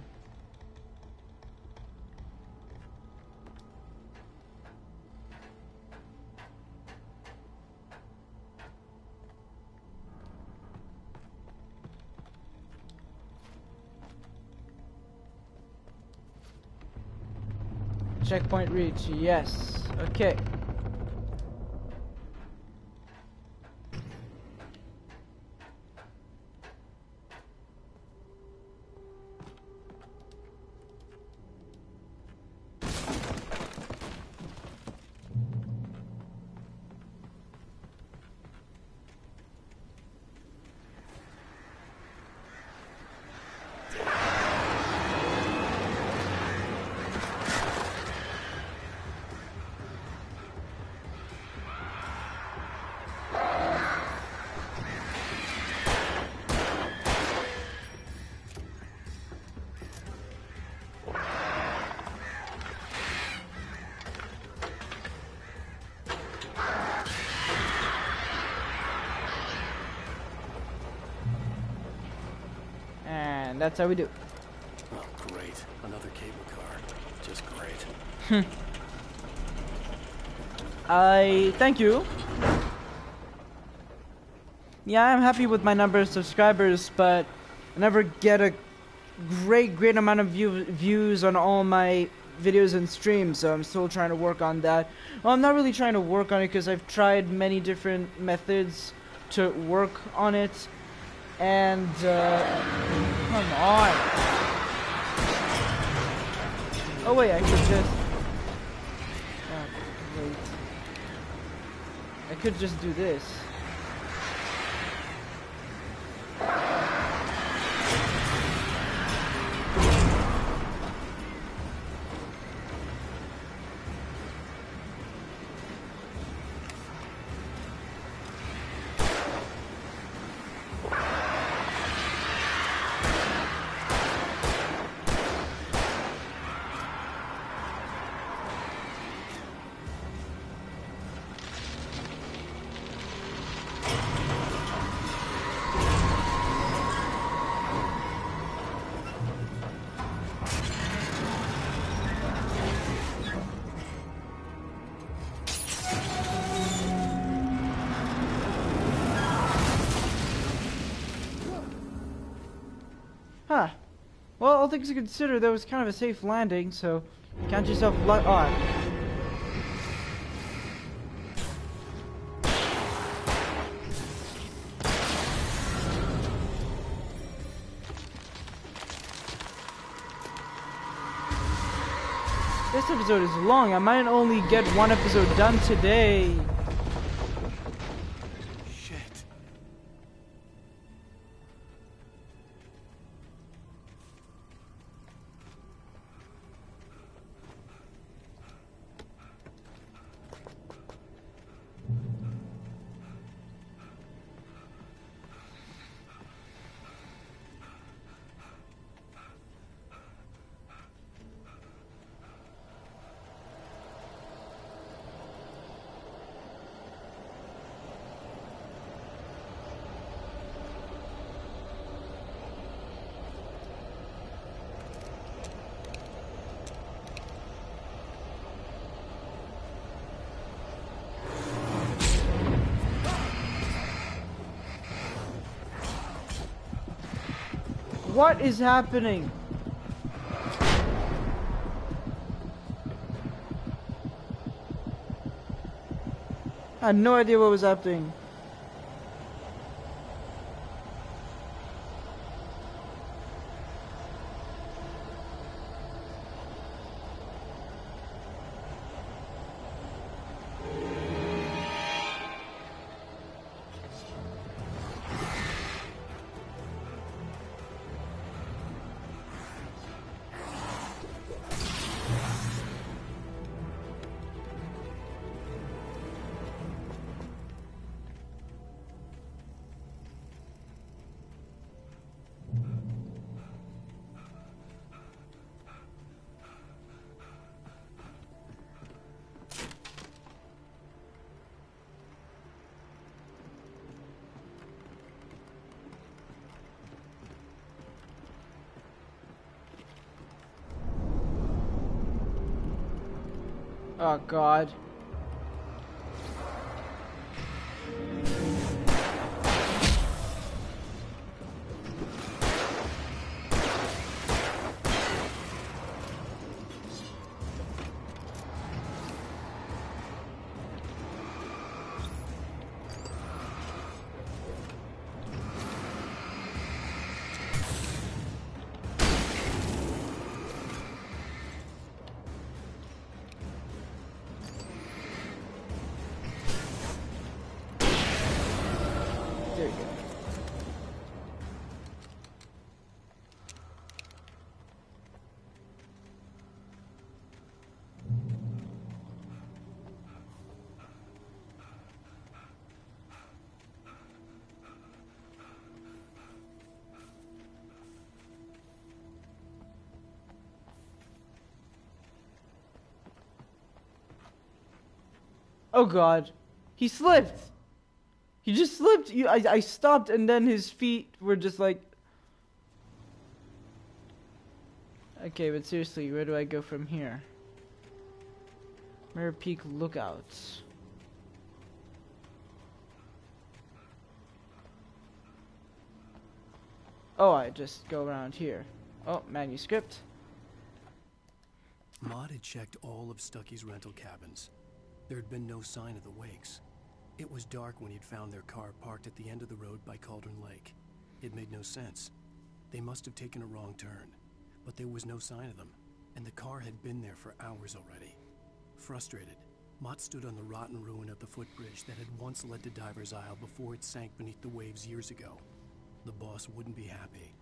Checkpoint reach, yes. Okay. that's how we do. Oh, great. Another cable car. Just great. I thank you. Yeah, I'm happy with my number of subscribers, but I never get a great amount of views on all my videos and streams, so I'm still trying to work on that. Well, I'm not really trying to work on it because I've tried many different methods to work on it, and come on. Oh wait, I could just wait. I could just do this. Huh. Well, all things considered, that was kind of a safe landing, so count yourself luck. Oh. This episode is long. I might only get one episode done today. What is happening? I had no idea what was happening. Oh God. There you go. Oh God, he slipped. He just slipped. I stopped, and then his feet were just like. Okay, but seriously, where do I go from here? Mirror Peak Lookouts. Oh, I just go around here. Oh, manuscript. Maud had checked all of Stucky's rental cabins. There had been no sign of the Wakes. It was dark when he'd found their car parked at the end of the road by Cauldron Lake. It made no sense. They must have taken a wrong turn, but there was no sign of them, and the car had been there for hours already. Frustrated, Mott stood on the rotten ruin of the footbridge that had once led to Diver's Isle before it sank beneath the waves years ago. The boss wouldn't be happy.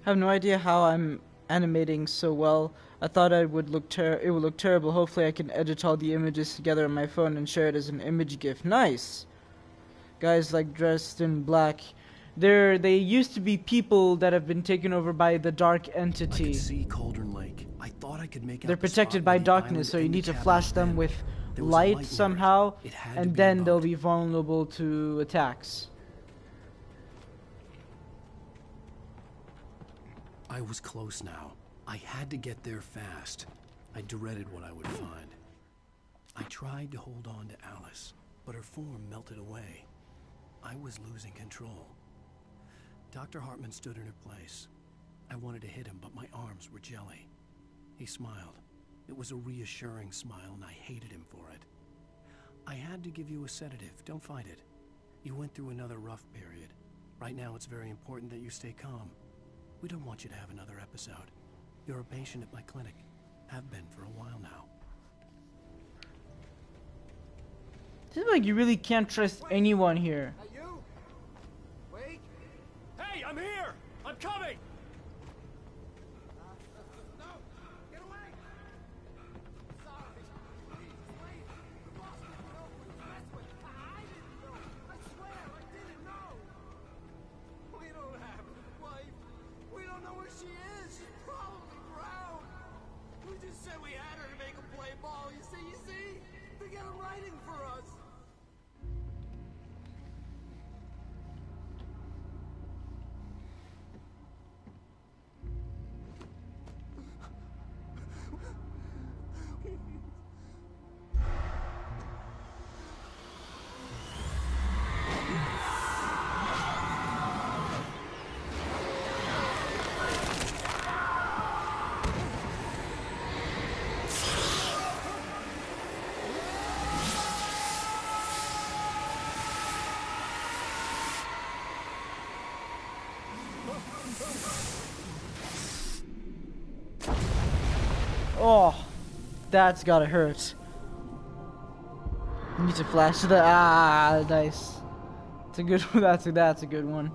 I have no idea how I'm animating so well. I thought it would look terrible. Hopefully I can edit all the images together on my phone and share it as an image GIF. Nice! Guys like dressed in black. They used to be people that have been taken over by the dark entity. I could see Cauldron Lake. I thought I could make out They're the protected spot by where the darkness, so island you and need the to cabin flash had them been. with There was a light light near it. somehow, It had to and be then a they'll boat. be vulnerable to attacks. I was close now. I had to get there fast. I dreaded what I would find. I tried to hold on to Alice, but her form melted away. I was losing control. Dr. Hartman stood in her place. I wanted to hit him, but my arms were jelly. He smiled. It was a reassuring smile, and I hated him for it. I had to give you a sedative. Don't fight it. You went through another rough period. Right now, it's very important that you stay calm. We don't want you to have another episode. You're a patient at my clinic. Have been for a while now. Seems like you really can't trust anyone here. Hey, you! Wait! Hey, I'm here! I'm coming! No! Get away! Sorry. Wait! The boss didn't know who to mess with. I didn't know. I swear, I didn't know. We don't have his wife. We don't know where she is. She's probably drowned. We just said we had her to make a play ball. You see? They got him writing for us. Oh, that's gotta hurt. You need to flash the nice. It's a good one. That's a good one.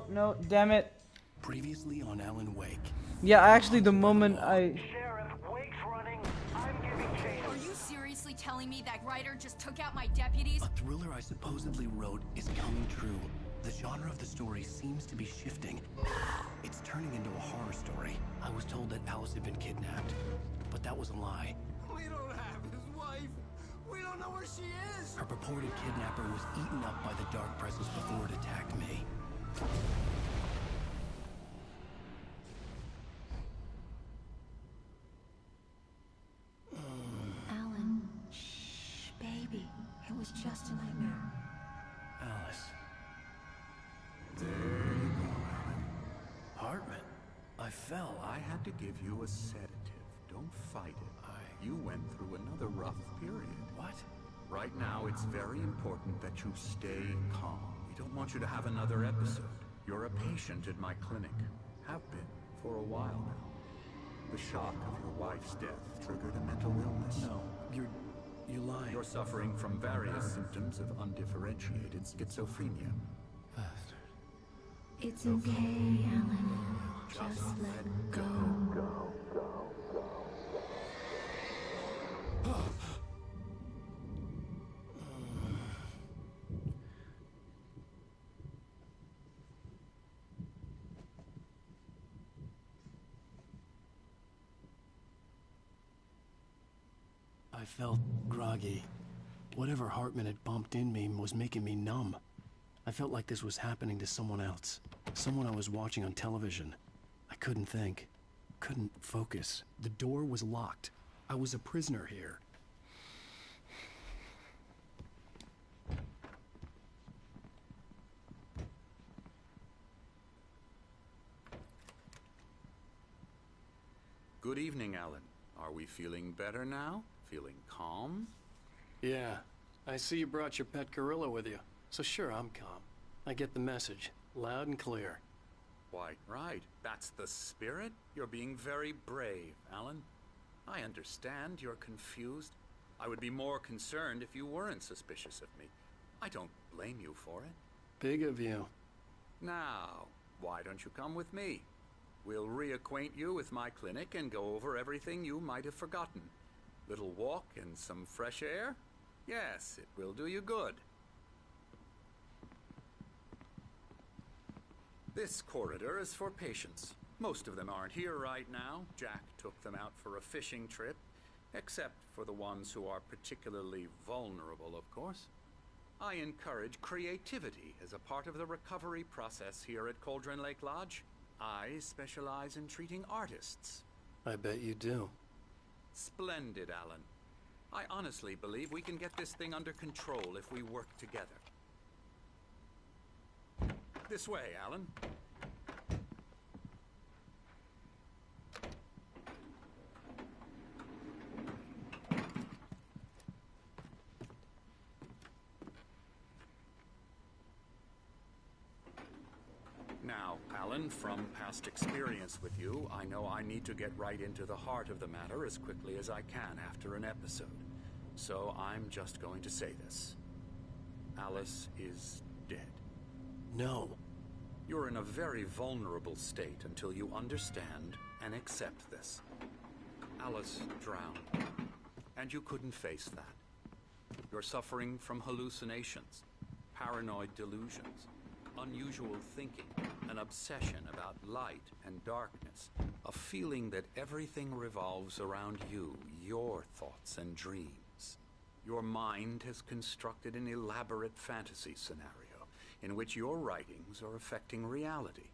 No, damn it. Previously on Alan Wake. Yeah, actually, the moment I... Sheriff, Wake's running. I'm giving chase. Are you seriously telling me that writer just took out my deputies? A thriller I supposedly wrote is coming true. The genre of the story seems to be shifting. It's turning into a horror story. I was told that Alice had been kidnapped, but that was a lie. We don't have his wife. We don't know where she is. Her purported kidnapper was eaten up by the dark presence before it attacked me. Alan, shh, baby. It was just a nightmare. Alice. There you go, Alan. Hartman, I fell. I had to give you a sedative. Don't fight it. You went through another rough period. What? Right now, it's very important that you stay calm. We don't want you to have another episode. You're a patient at my clinic. Have been for a while now. The shock of your wife's death triggered a mental illness. No, you're lying. You're suffering from various symptoms of undifferentiated schizophrenia. It's okay, Alan. Just let go. I felt groggy. Whatever Hartman had bumped in me was making me numb. I felt like this was happening to someone else. Someone I was watching on television. I couldn't think. Couldn't focus. The door was locked. I was a prisoner here. Good evening, Alan. Are we feeling better now? Feeling calm? Yeah. I see you brought your pet gorilla with you. So sure, I'm calm. I get the message. Loud and clear. Quite right. That's the spirit. You're being very brave, Alan. I understand you're confused. I would be more concerned if you weren't suspicious of me. I don't blame you for it. Big of you. Now, why don't you come with me? We'll reacquaint you with my clinic and go over everything you might have forgotten. Little walk and some fresh air? Yes, it will do you good. This corridor is for patients. Most of them aren't here right now. Jack took them out for a fishing trip, except for the ones who are particularly vulnerable, of course. I encourage creativity as a part of the recovery process here at Cauldron Lake Lodge. I specialize in treating artists. I bet you do. Splendid, Alan. I honestly believe we can get this thing under control if we work together. This way, Alan. Now, Alan, from past experience with you, I know I need to get right into the heart of the matter as quickly as I can after an episode. So I'm just going to say this. Alice is dead. No. You're in a very vulnerable state until you understand and accept this. Alice drowned, and you couldn't face that. You're suffering from hallucinations, paranoid delusions, unusual thinking, an obsession about light and darkness, a feeling that everything revolves around you, your thoughts and dreams. Your mind has constructed an elaborate fantasy scenario in which your writings are affecting reality.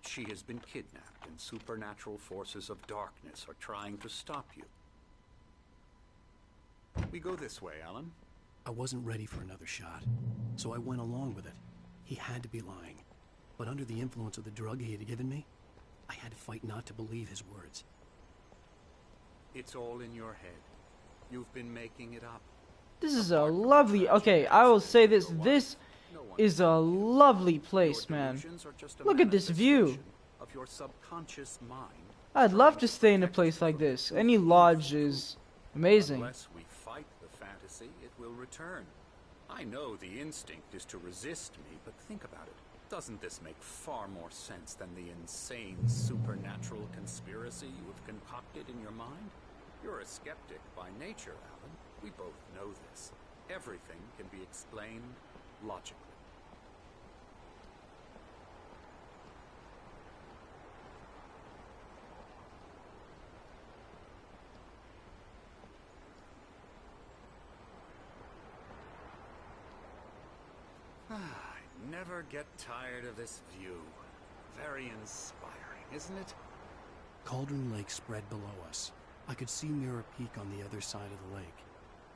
She has been kidnapped, and supernatural forces of darkness are trying to stop you. We go this way, Alan. I wasn't ready for another shot, so I went along with it. He had to be lying. But under the influence of the drug he had given me, I had to fight not to believe his words. It's all in your head. You've been making it up. This is a lovely... Okay, I will say this. This is a lovely place, man. Look at this view. Of your subconscious mind. I'd love to stay in a place like this. Any lodge is amazing. Unless we fight the fantasy, it will return. I know the instinct is to resist me, but think about it. Doesn't this make far more sense than the insane supernatural conspiracy you have concocted in your mind? You're a skeptic by nature, Alan. We both know this. Everything can be explained logically. I never get tired of this view. Very inspiring, isn't it? Cauldron Lake spread below us. I could see Mirror Peak on the other side of the lake.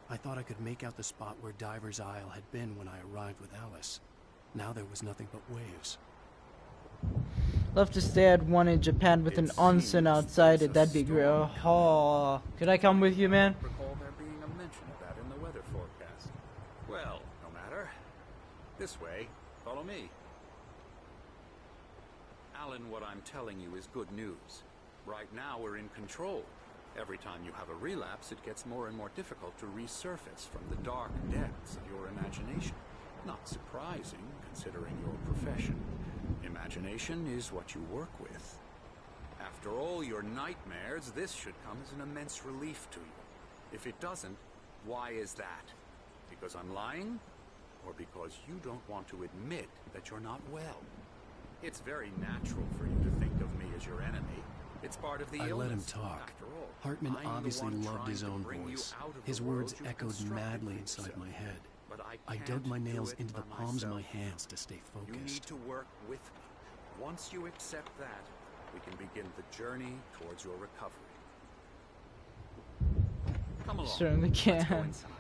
I thought I could make out the spot where Diver's Isle had been when I arrived with Alice. Now there was nothing but waves. Love to stay at one in Japan with an onsen outside it. That'd be great. Oh, could I come with you, man? Recall there being a mention of that in the weather forecast. Well, no matter. This way. Follow me. Alan, what I'm telling you is good news. Right now we're in control. Every time you have a relapse, it gets more and more difficult to resurface from the dark depths of your imagination. Not surprising, considering your profession. Imagination is what you work with. After all your nightmares, this should come as an immense relief to you. If it doesn't, why is that? Because I'm lying? Or because you don't want to admit that you're not well? It's very natural for you to think of me as your enemy. It's part of the illness. I let him talk. After all, Hartman I'm obviously the one loved his trying to own bring you voice. out of His the words world you've echoed constructed madly for inside yourself. my head. But I can't dug my do nails it into the by palms of my myself. hands to stay You need focused. to work with me. Once you accept that, we can begin the journey towards your recovery. Come along. Certainly Let's go can. inside.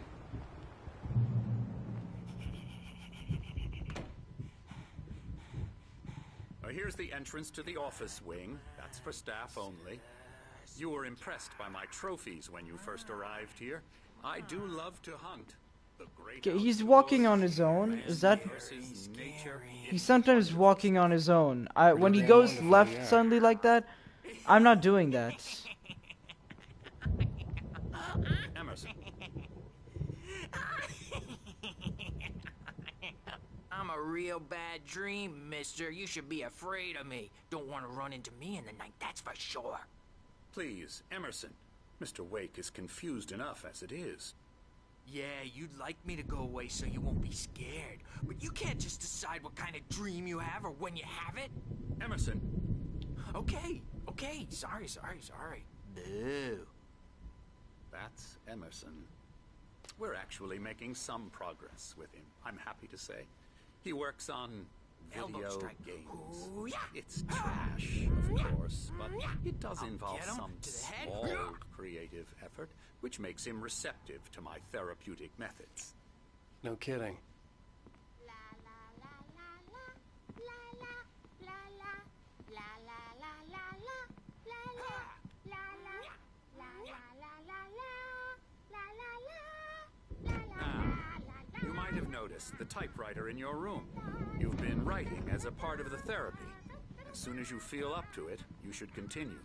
Here's the entrance to the office wing. That's for staff only. You were impressed by my trophies when you first arrived here. I do love to hunt. The great Okay, he's walking on his own. Is that... versus nature. He's sometimes walking on his own. When he goes left suddenly like that, I'm not doing that. Emerson. I'm a real bad dream, mister. You should be afraid of me. Don't want to run into me in the night, that's for sure. Please, Emerson. Mr. Wake is confused enough as it is. Yeah, you'd like me to go away so you won't be scared. But you can't just decide what kind of dream you have or when you have it. Emerson. Okay. Sorry. Boo. That's Emerson. We're actually making some progress with him, I'm happy to say. He works on video games. Ooh, yeah. It's trash, of course, but it does involve get him some to the head. small creative effort, which makes him receptive to my therapeutic methods. No kidding. might have noticed the typewriter in your room. You've been writing as a part of the therapy. As soon as you feel up to it, you should continue.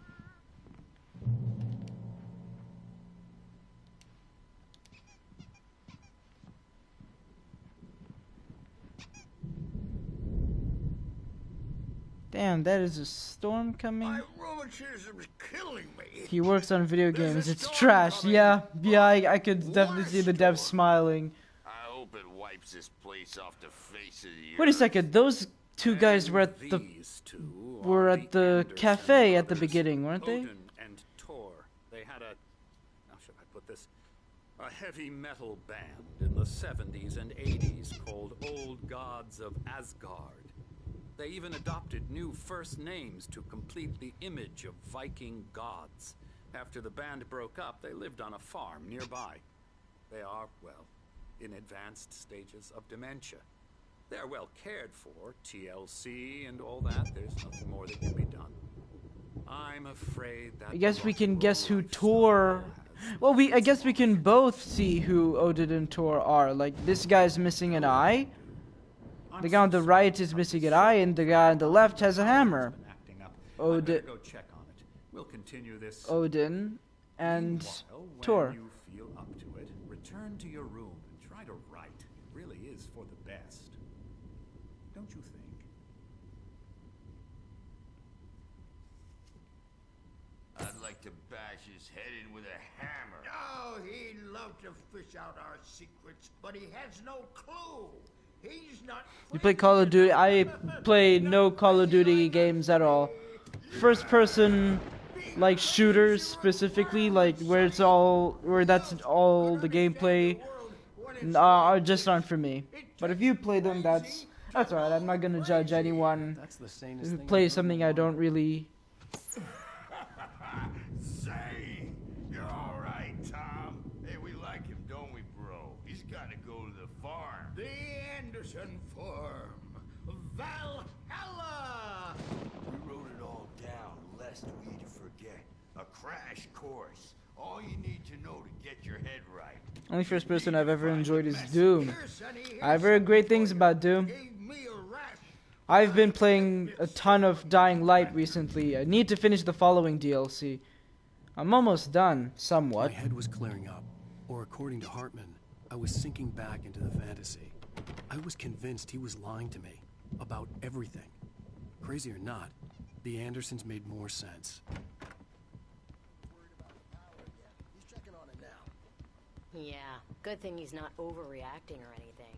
Damn, that is a storm coming. My rheumatism's killing me. He works on video games. It's trash. Yeah, I could definitely see the devs smiling. I hope it wipes this place off the face of the earth. Wait a second. Those two guys were at the cafe at the beginning, weren't they? Odin and Tor. They had a, how should I put this? A heavy metal band in the 70s and 80s called Old Gods of Asgard. They even adopted new first names to complete the image of Viking gods. After the band broke up, they lived on a farm nearby. They are, well, in advanced stages of dementia. They're well cared for, TLC and all that. There's nothing more that can be done. I'm afraid that... I guess we can guess who Tor... Well, I guess we can both see who Odin and Tor are. Like, this guy's missing an eye. The guy on the right is missing an eye, and the guy on the left has a hammer. Odin. Go check on it. We'll continue this. Odin and Tor. When you feel up to it, return to your room and try to write. It really is for the best. Don't you think? I'd like to bash his head in with a hammer. Oh, he'd love to fish out our secrets, but he has no clue. He's not. You play Call of Duty? I play no Call of Duty games at all. First person, like shooters specifically, like where that's all the gameplay, just aren't for me. But if you play them, that's alright. I'm not gonna judge anyone who plays something I don't really. Say, you're all right, Tom. Hey, we like him, don't we, bro? He's got to go to the farm. The Anderson Farm. Valhalla! We wrote it all down, lest we forget. A crash course. All you need to know to get your head right. Only first person I've ever enjoyed is Doom. I've heard great things about Doom. I've been playing a ton of Dying Light recently. I need to finish the following DLC. I'm almost done, somewhat. My head was clearing up, or according to Hartman, I was sinking back into the fantasy. I was convinced he was lying to me about everything. Crazy or not, the Andersons made more sense. Yeah, good thing he's not overreacting or anything.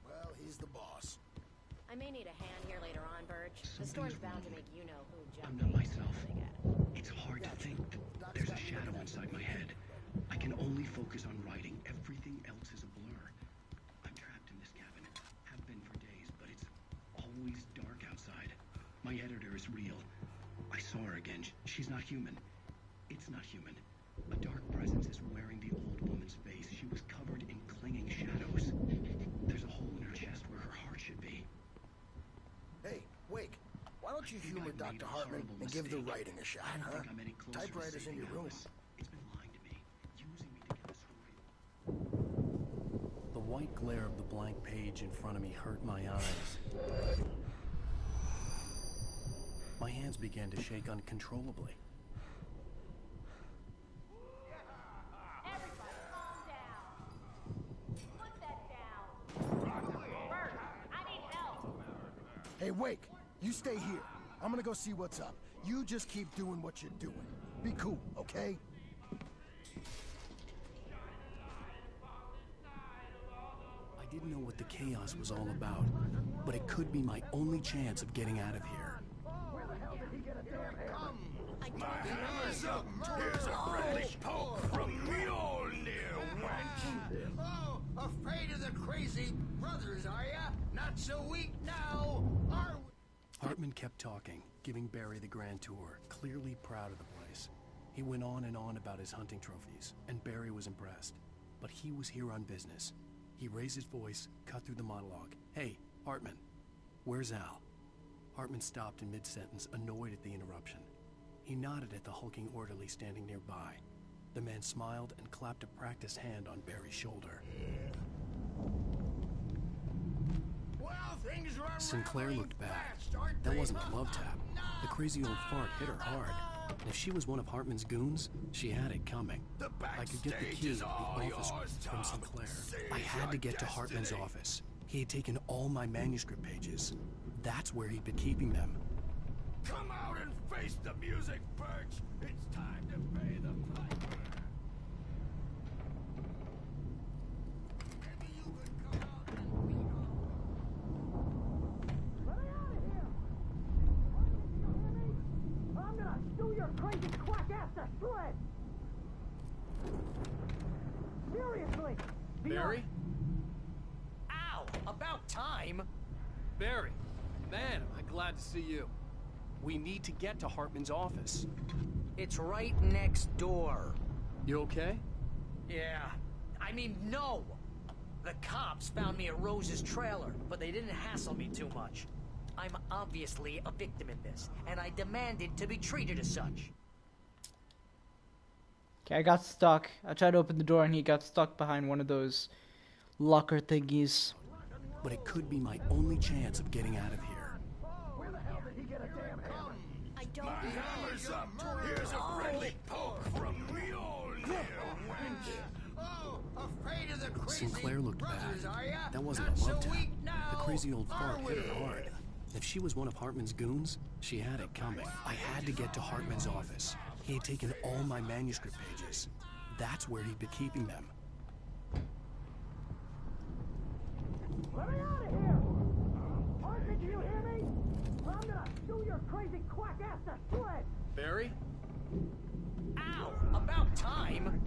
Well, he's the boss. I may need a hand here later on, Birch. The storm's bound to make you know who jumped. I'm not myself. It's hard to think. There's a shadow inside my head. I can only focus on writing. Everything else is a blur. I'm trapped in this cabin. Have been for days, but it's always dark outside. My editor is real. I saw her again. She's not human. It's not human. A dark presence is wearing the old woman's face. She was covered in clinging shadows. There's a hole in her chest where her heart should be. Hey, Wake, why don't you humor Dr. Hartman and give the writing a shot, huh? Typewriter's in your room. It's been lying to me, using me to get a story. The white glare of the blank page in front of me hurt my eyes. My hands began to shake uncontrollably. Hey, Wake, you stay here. I'm gonna go see what's up. You just keep doing what you're doing. Be cool, okay? I didn't know what the chaos was all about, but it could be my only chance of getting out of here. Where the hell did he get a damn hammer? My hammer's up. Here's a friendly poke from Mjolnir, wench. Oh, afraid of the crazy brothers, are ya? Not so weak now, are we? Hartman kept talking, giving Barry the grand tour, clearly proud of the place. He went on and on about his hunting trophies, and Barry was impressed. But he was here on business. He raised his voice, cut through the monologue. Hey, Hartman, where's Al? Hartman stopped in mid-sentence, annoyed at the interruption. He nodded at the hulking orderly standing nearby. The man smiled and clapped a practiced hand on Barry's shoulder. Sinclair looked back. That wasn't a love tap. The crazy old fart hit her hard. And if she was one of Hartman's goons, she had it coming. I could get the key to the office from Sinclair. I had to get to Hartman's office. He had taken all my manuscript pages. That's where he'd been keeping them. Come out and face the music, Birch! It's time to pay the piper! Maybe you could come out and beat off. Let me out of here! I'm gonna shoot your crazy quack ass to shreds! Seriously! Barry? Ow! About time! Barry! Man, am I glad to see you. We need to get to Hartman's office. It's right next door. You okay? Yeah. I mean, no! The cops found me at Rose's trailer, but they didn't hassle me too much. I'm obviously a victim in this, and I demanded to be treated as such. Okay, I got stuck. I tried to open the door and he got stuck behind one of those locker thingies. But it could be my only chance of getting out of here. Where the hell did he get a damn hammer? I don't My hammer's up! Here's a friendly poke from Mjolnir, wench! Oh, afraid of the crazy Sinclair looked brothers, bad. are ya? That wasn't Not a love so tap. weak now, The crazy old are fart hit her we? hard. If she was one of Hartman's goons, she had it coming. I had to get to Hartman's office. He had taken all my manuscript pages. That's where he'd been keeping them. Let me out of here! Hartman, do you hear me? I'm gonna shoot your crazy quack ass to shreds! Barry? Ow! About time!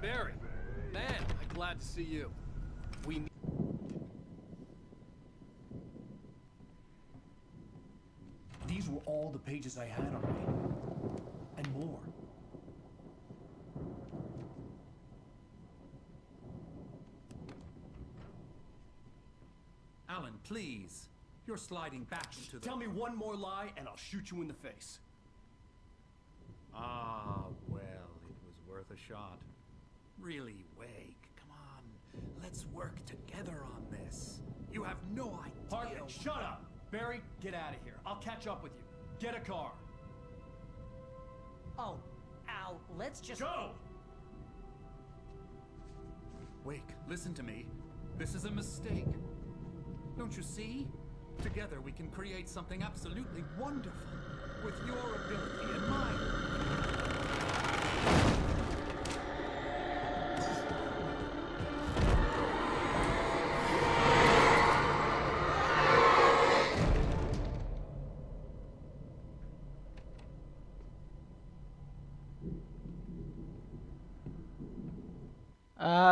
Barry! Man, am I glad to see you. We need... These were all the pages I had on me. And more. Alan, please. You're sliding back into the... Tell me one more lie and I'll shoot you in the face. Ah, well, it was worth a shot. Really, Wake, come on. Let's work together on this. You have no idea... Hartman, shut up! Barry, get out of here. I'll catch up with you. Get a car. Oh, Al, let's just... Go! Wake, listen to me. This is a mistake. Don't you see? Together we can create something absolutely wonderful. With your ability and mine.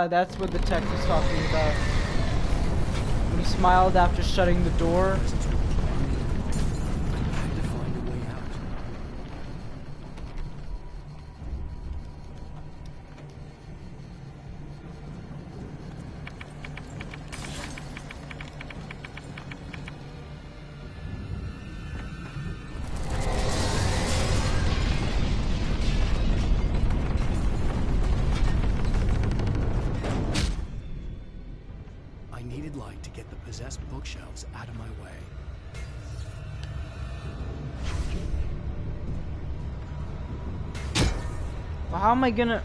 That's what the text was talking about. When he smiled after shutting the door. Bookshelves out of my way. Well, how am I gonna...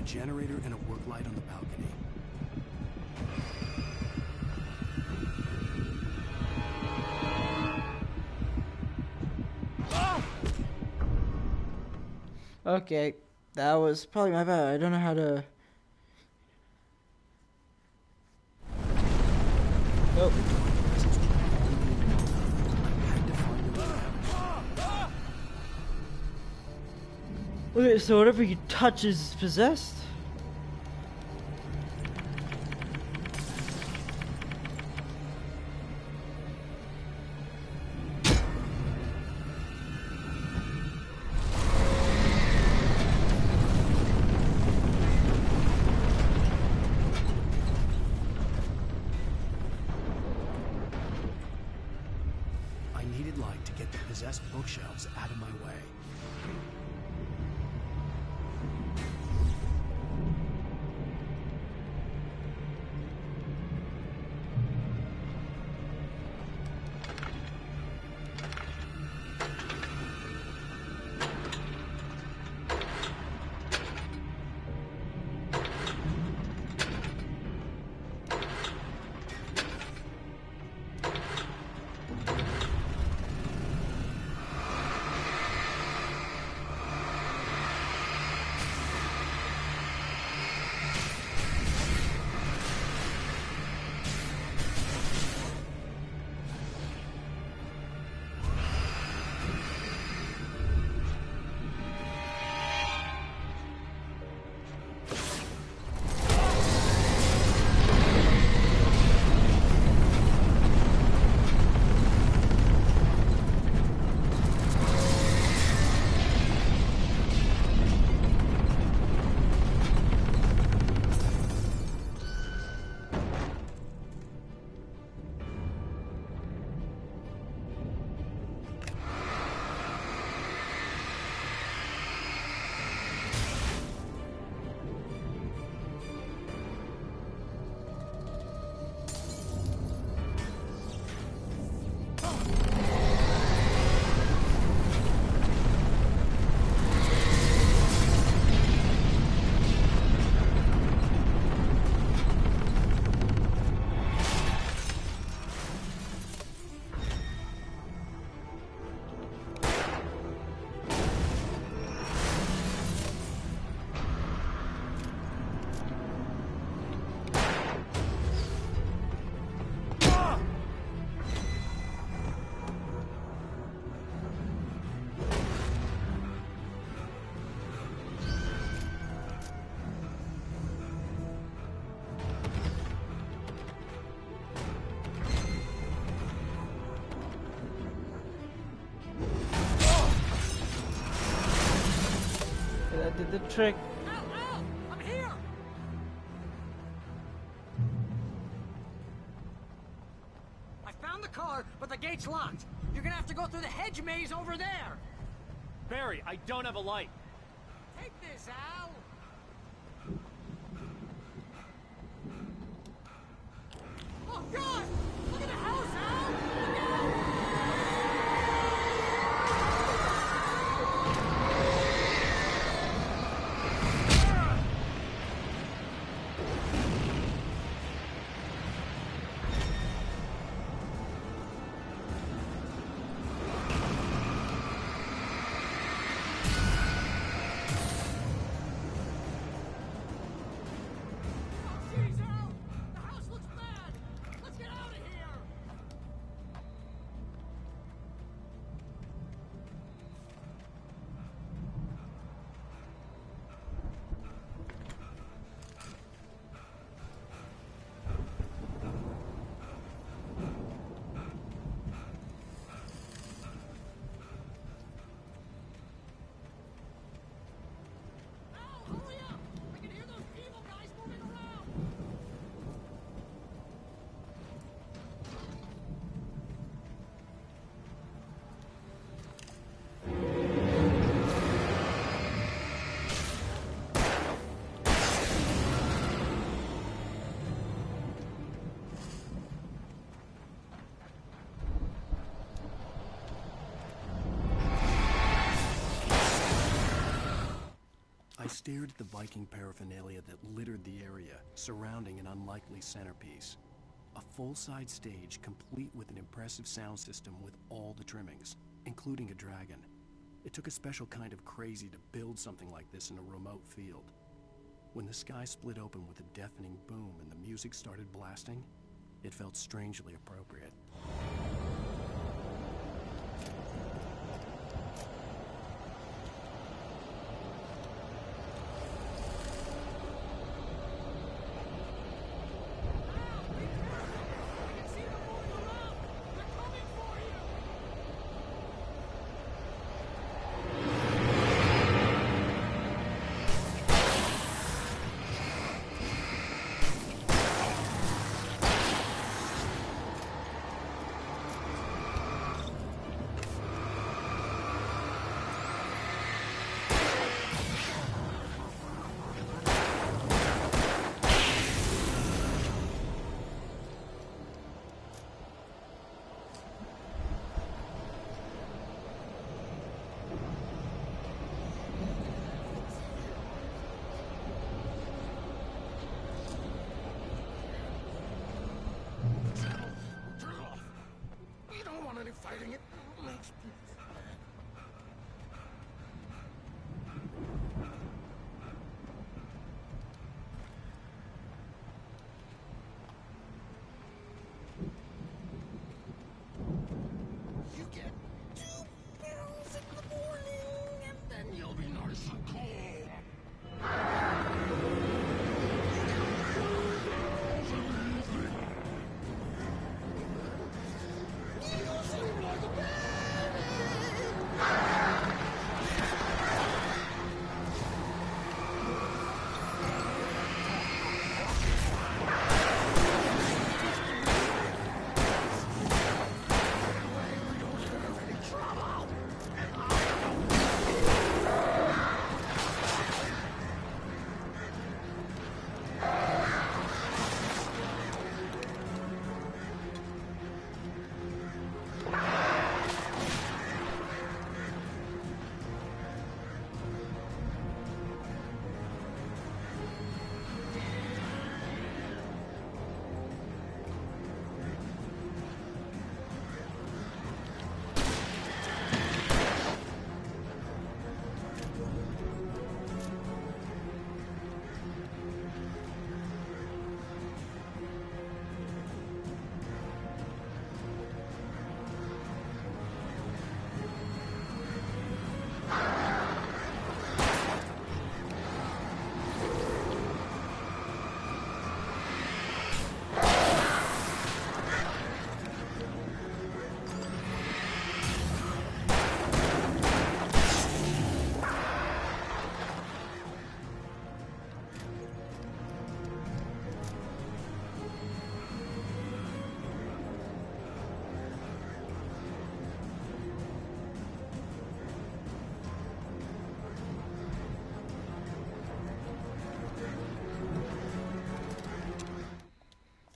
Generator and a work light on the balcony. Okay, that was probably my bad. I don't know how to... Oh. Okay, so whatever he touches is possessed? the possessed bookshelves out of my way. That did the trick. Al! I'm here! I found the car, but the gate's locked. You're gonna have to go through the hedge maze over there. Barry, I don't have a light. Take this, Al! Oh, God! Look at the house, Al! Look out! I stared at the Viking paraphernalia that littered the area, surrounding an unlikely centerpiece. A full-side stage complete with an impressive sound system with all the trimmings, including a dragon. It took a special kind of crazy to build something like this in a remote field. When the sky split open with a deafening boom and the music started blasting, it felt strangely appropriate. money fighting it makes me sad. You get 2 pills in the morning, and then you'll be nice and cool.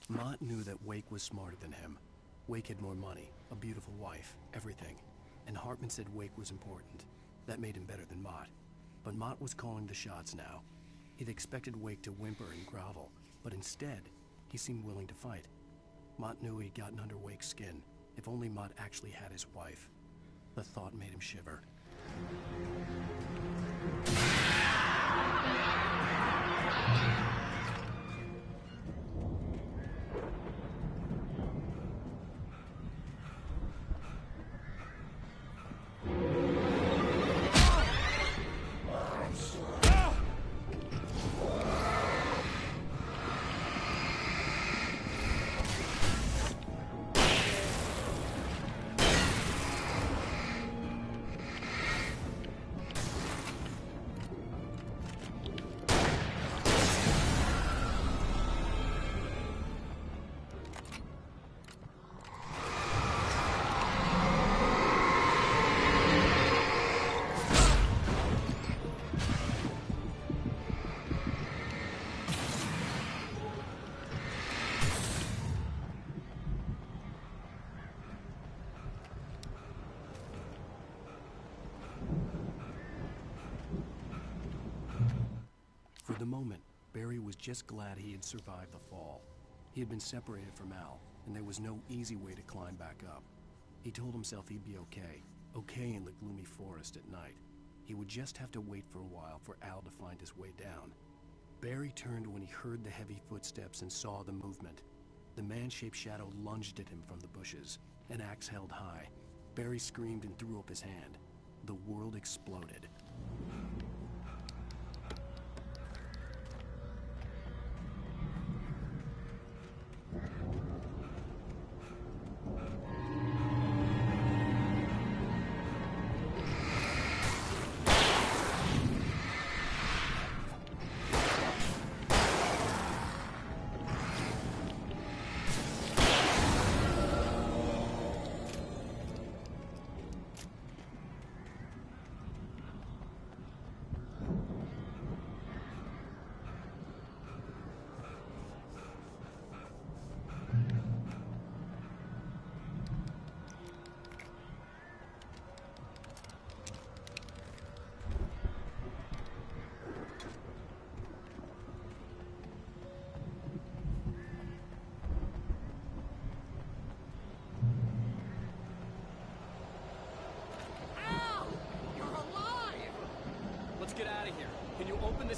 Mott knew that Wake was smarter than him. Wake had more money, a beautiful wife, everything. And Hartman said Wake was important. That made him better than Mott. But Mott was calling the shots now. He'd expected Wake to whimper and grovel, but instead, he seemed willing to fight. Mott knew he'd gotten under Wake's skin. If only Mott actually had his wife. The thought made him shiver. For the moment, Barry was just glad he had survived the fall. He had been separated from Al, and there was no easy way to climb back up. He told himself he'd be okay, okay in the gloomy forest at night. He would just have to wait for a while for Al to find his way down. Barry turned when he heard the heavy footsteps and saw the movement. The man-shaped shadow lunged at him from the bushes, an axe held high. Barry screamed and threw up his hand. The world exploded.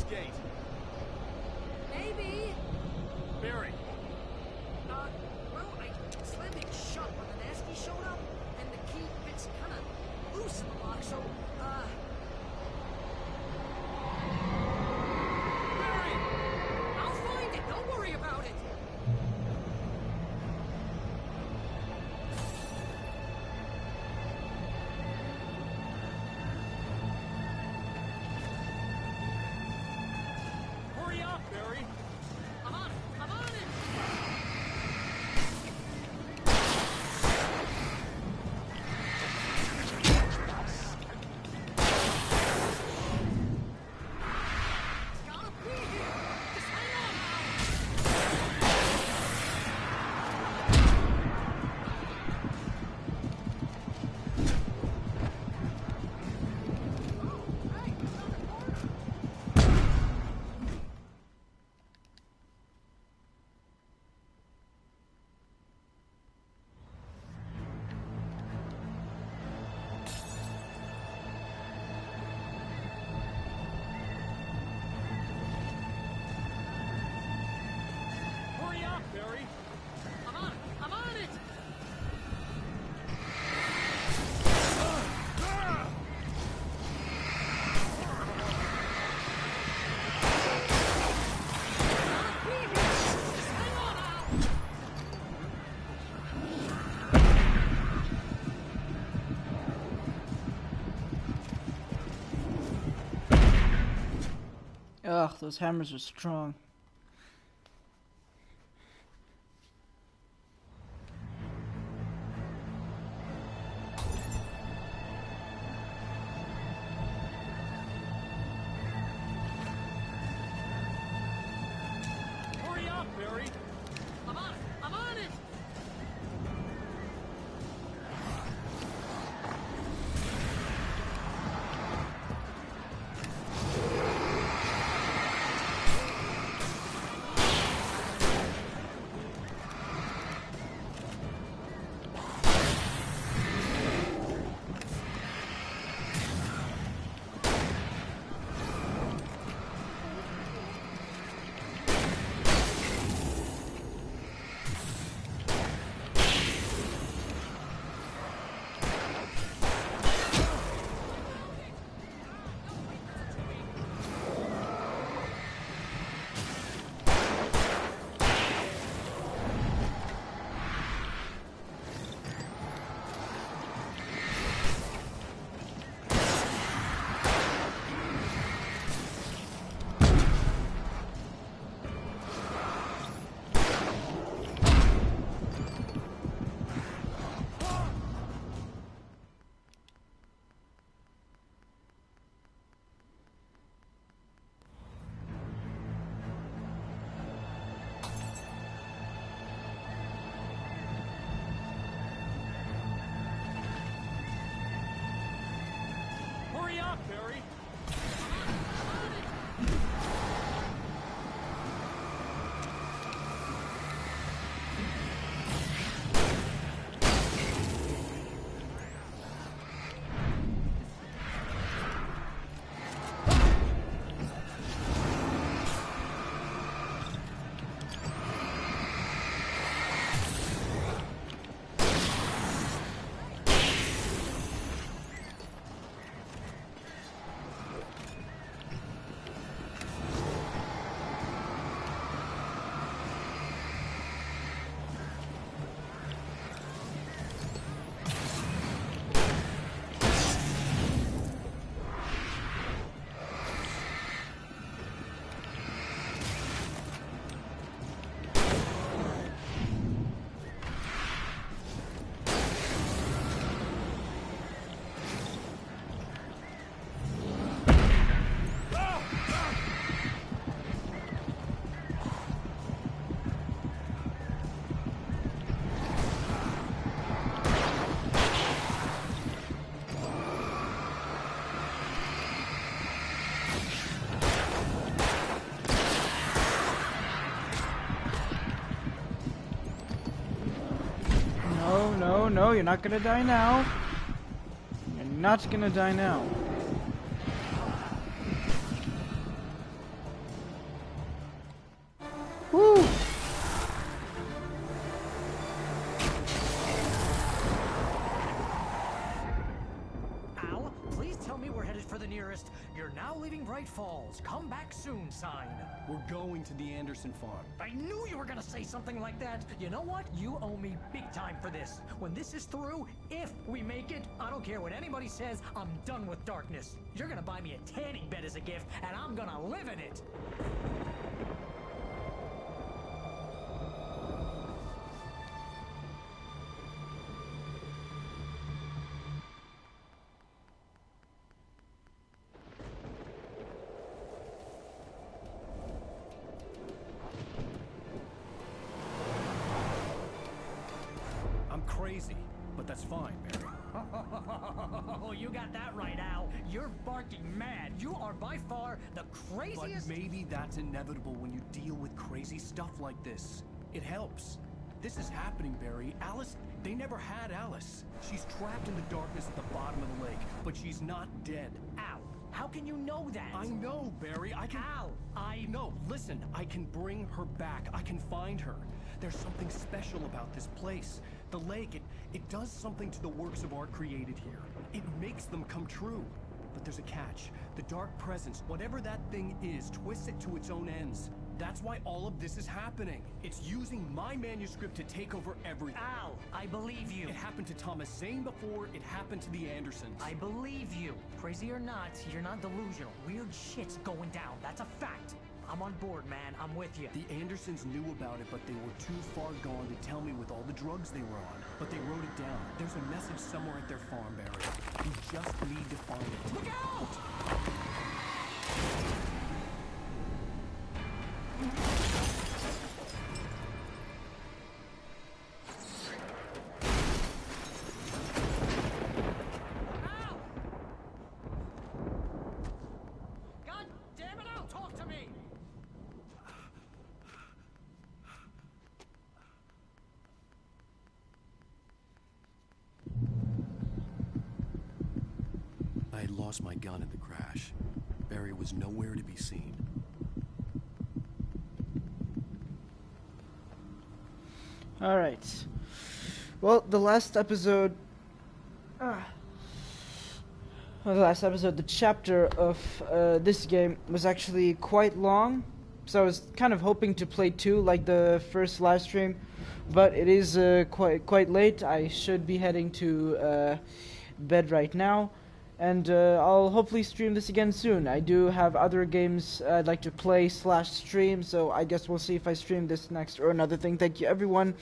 gate. Maybe. Barry. Well, I slammed it shut when the nasty showed up, and the key fits kind of loose in the lock, so, Barry! I'll find it, don't worry about it! Hurry up, Barry. I'm on it! I'm on it! Hurry up, Barry. I'm on it! I'm on it! Ugh, those hammers are strong. Hurry up, Barry. I'm on it! I'm on it! Hurry up, Barry. No, you're not gonna die now. You're not gonna die now. Woo! Al, please tell me we're headed for the nearest "You're now leaving Bright Falls. Come back soon" sign. We're going to the Anderson farm. I knew you were gonna say something like that. You know what? You owe me big time for this. When this is through, if we make it, I don't care what anybody says, I'm done with darkness. You're gonna buy me a tanning bed as a gift, and I'm gonna live in it. Crazy, but that's fine, Barry. Oh, you got that right, Al. You're barking mad. You are by far the craziest. But maybe that's inevitable when you deal with crazy stuff like this. It helps. This is happening, Barry. Alice, they never had Alice. She's trapped in the darkness at the bottom of the lake, but she's not dead. Al, how can you know that? I know, Barry. I can... Al, No, listen. I can bring her back. I can find her. There's something special about this place. The lake, it does something to the works of art created here. It makes them come true. But there's a catch. The dark presence, whatever that thing is, twists it to its own ends. That's why all of this is happening. It's using my manuscript to take over everything. Al, I believe you. It happened to Thomas Zane before, it happened to the Andersons. I believe you. Crazy or not, you're not delusional. Weird shit's going down. That's a fact. I'm on board, man. I'm with you. The Andersons knew about it, but they were too far gone to tell me with all the drugs they were on. But they wrote it down. There's a message somewhere at their farm, Barry. You just need to find it. Look out! God damn it, Al, talk to me! I had lost my gun in the crash. Barry was nowhere to be seen. Alright. Well, the last episode... the chapter of this game was actually quite long. So I was kind of hoping to play 2 like the first live stream. But it is quite late. I should be heading to bed right now. And I'll hopefully stream this again soon. I do have other games I'd like to play / stream, so I guess we'll see if I stream this next or another thing. Thank you everyone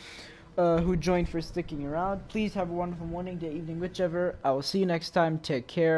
who joined for sticking around. Please have a wonderful morning, day, evening, whichever. I will see you next time. Take care.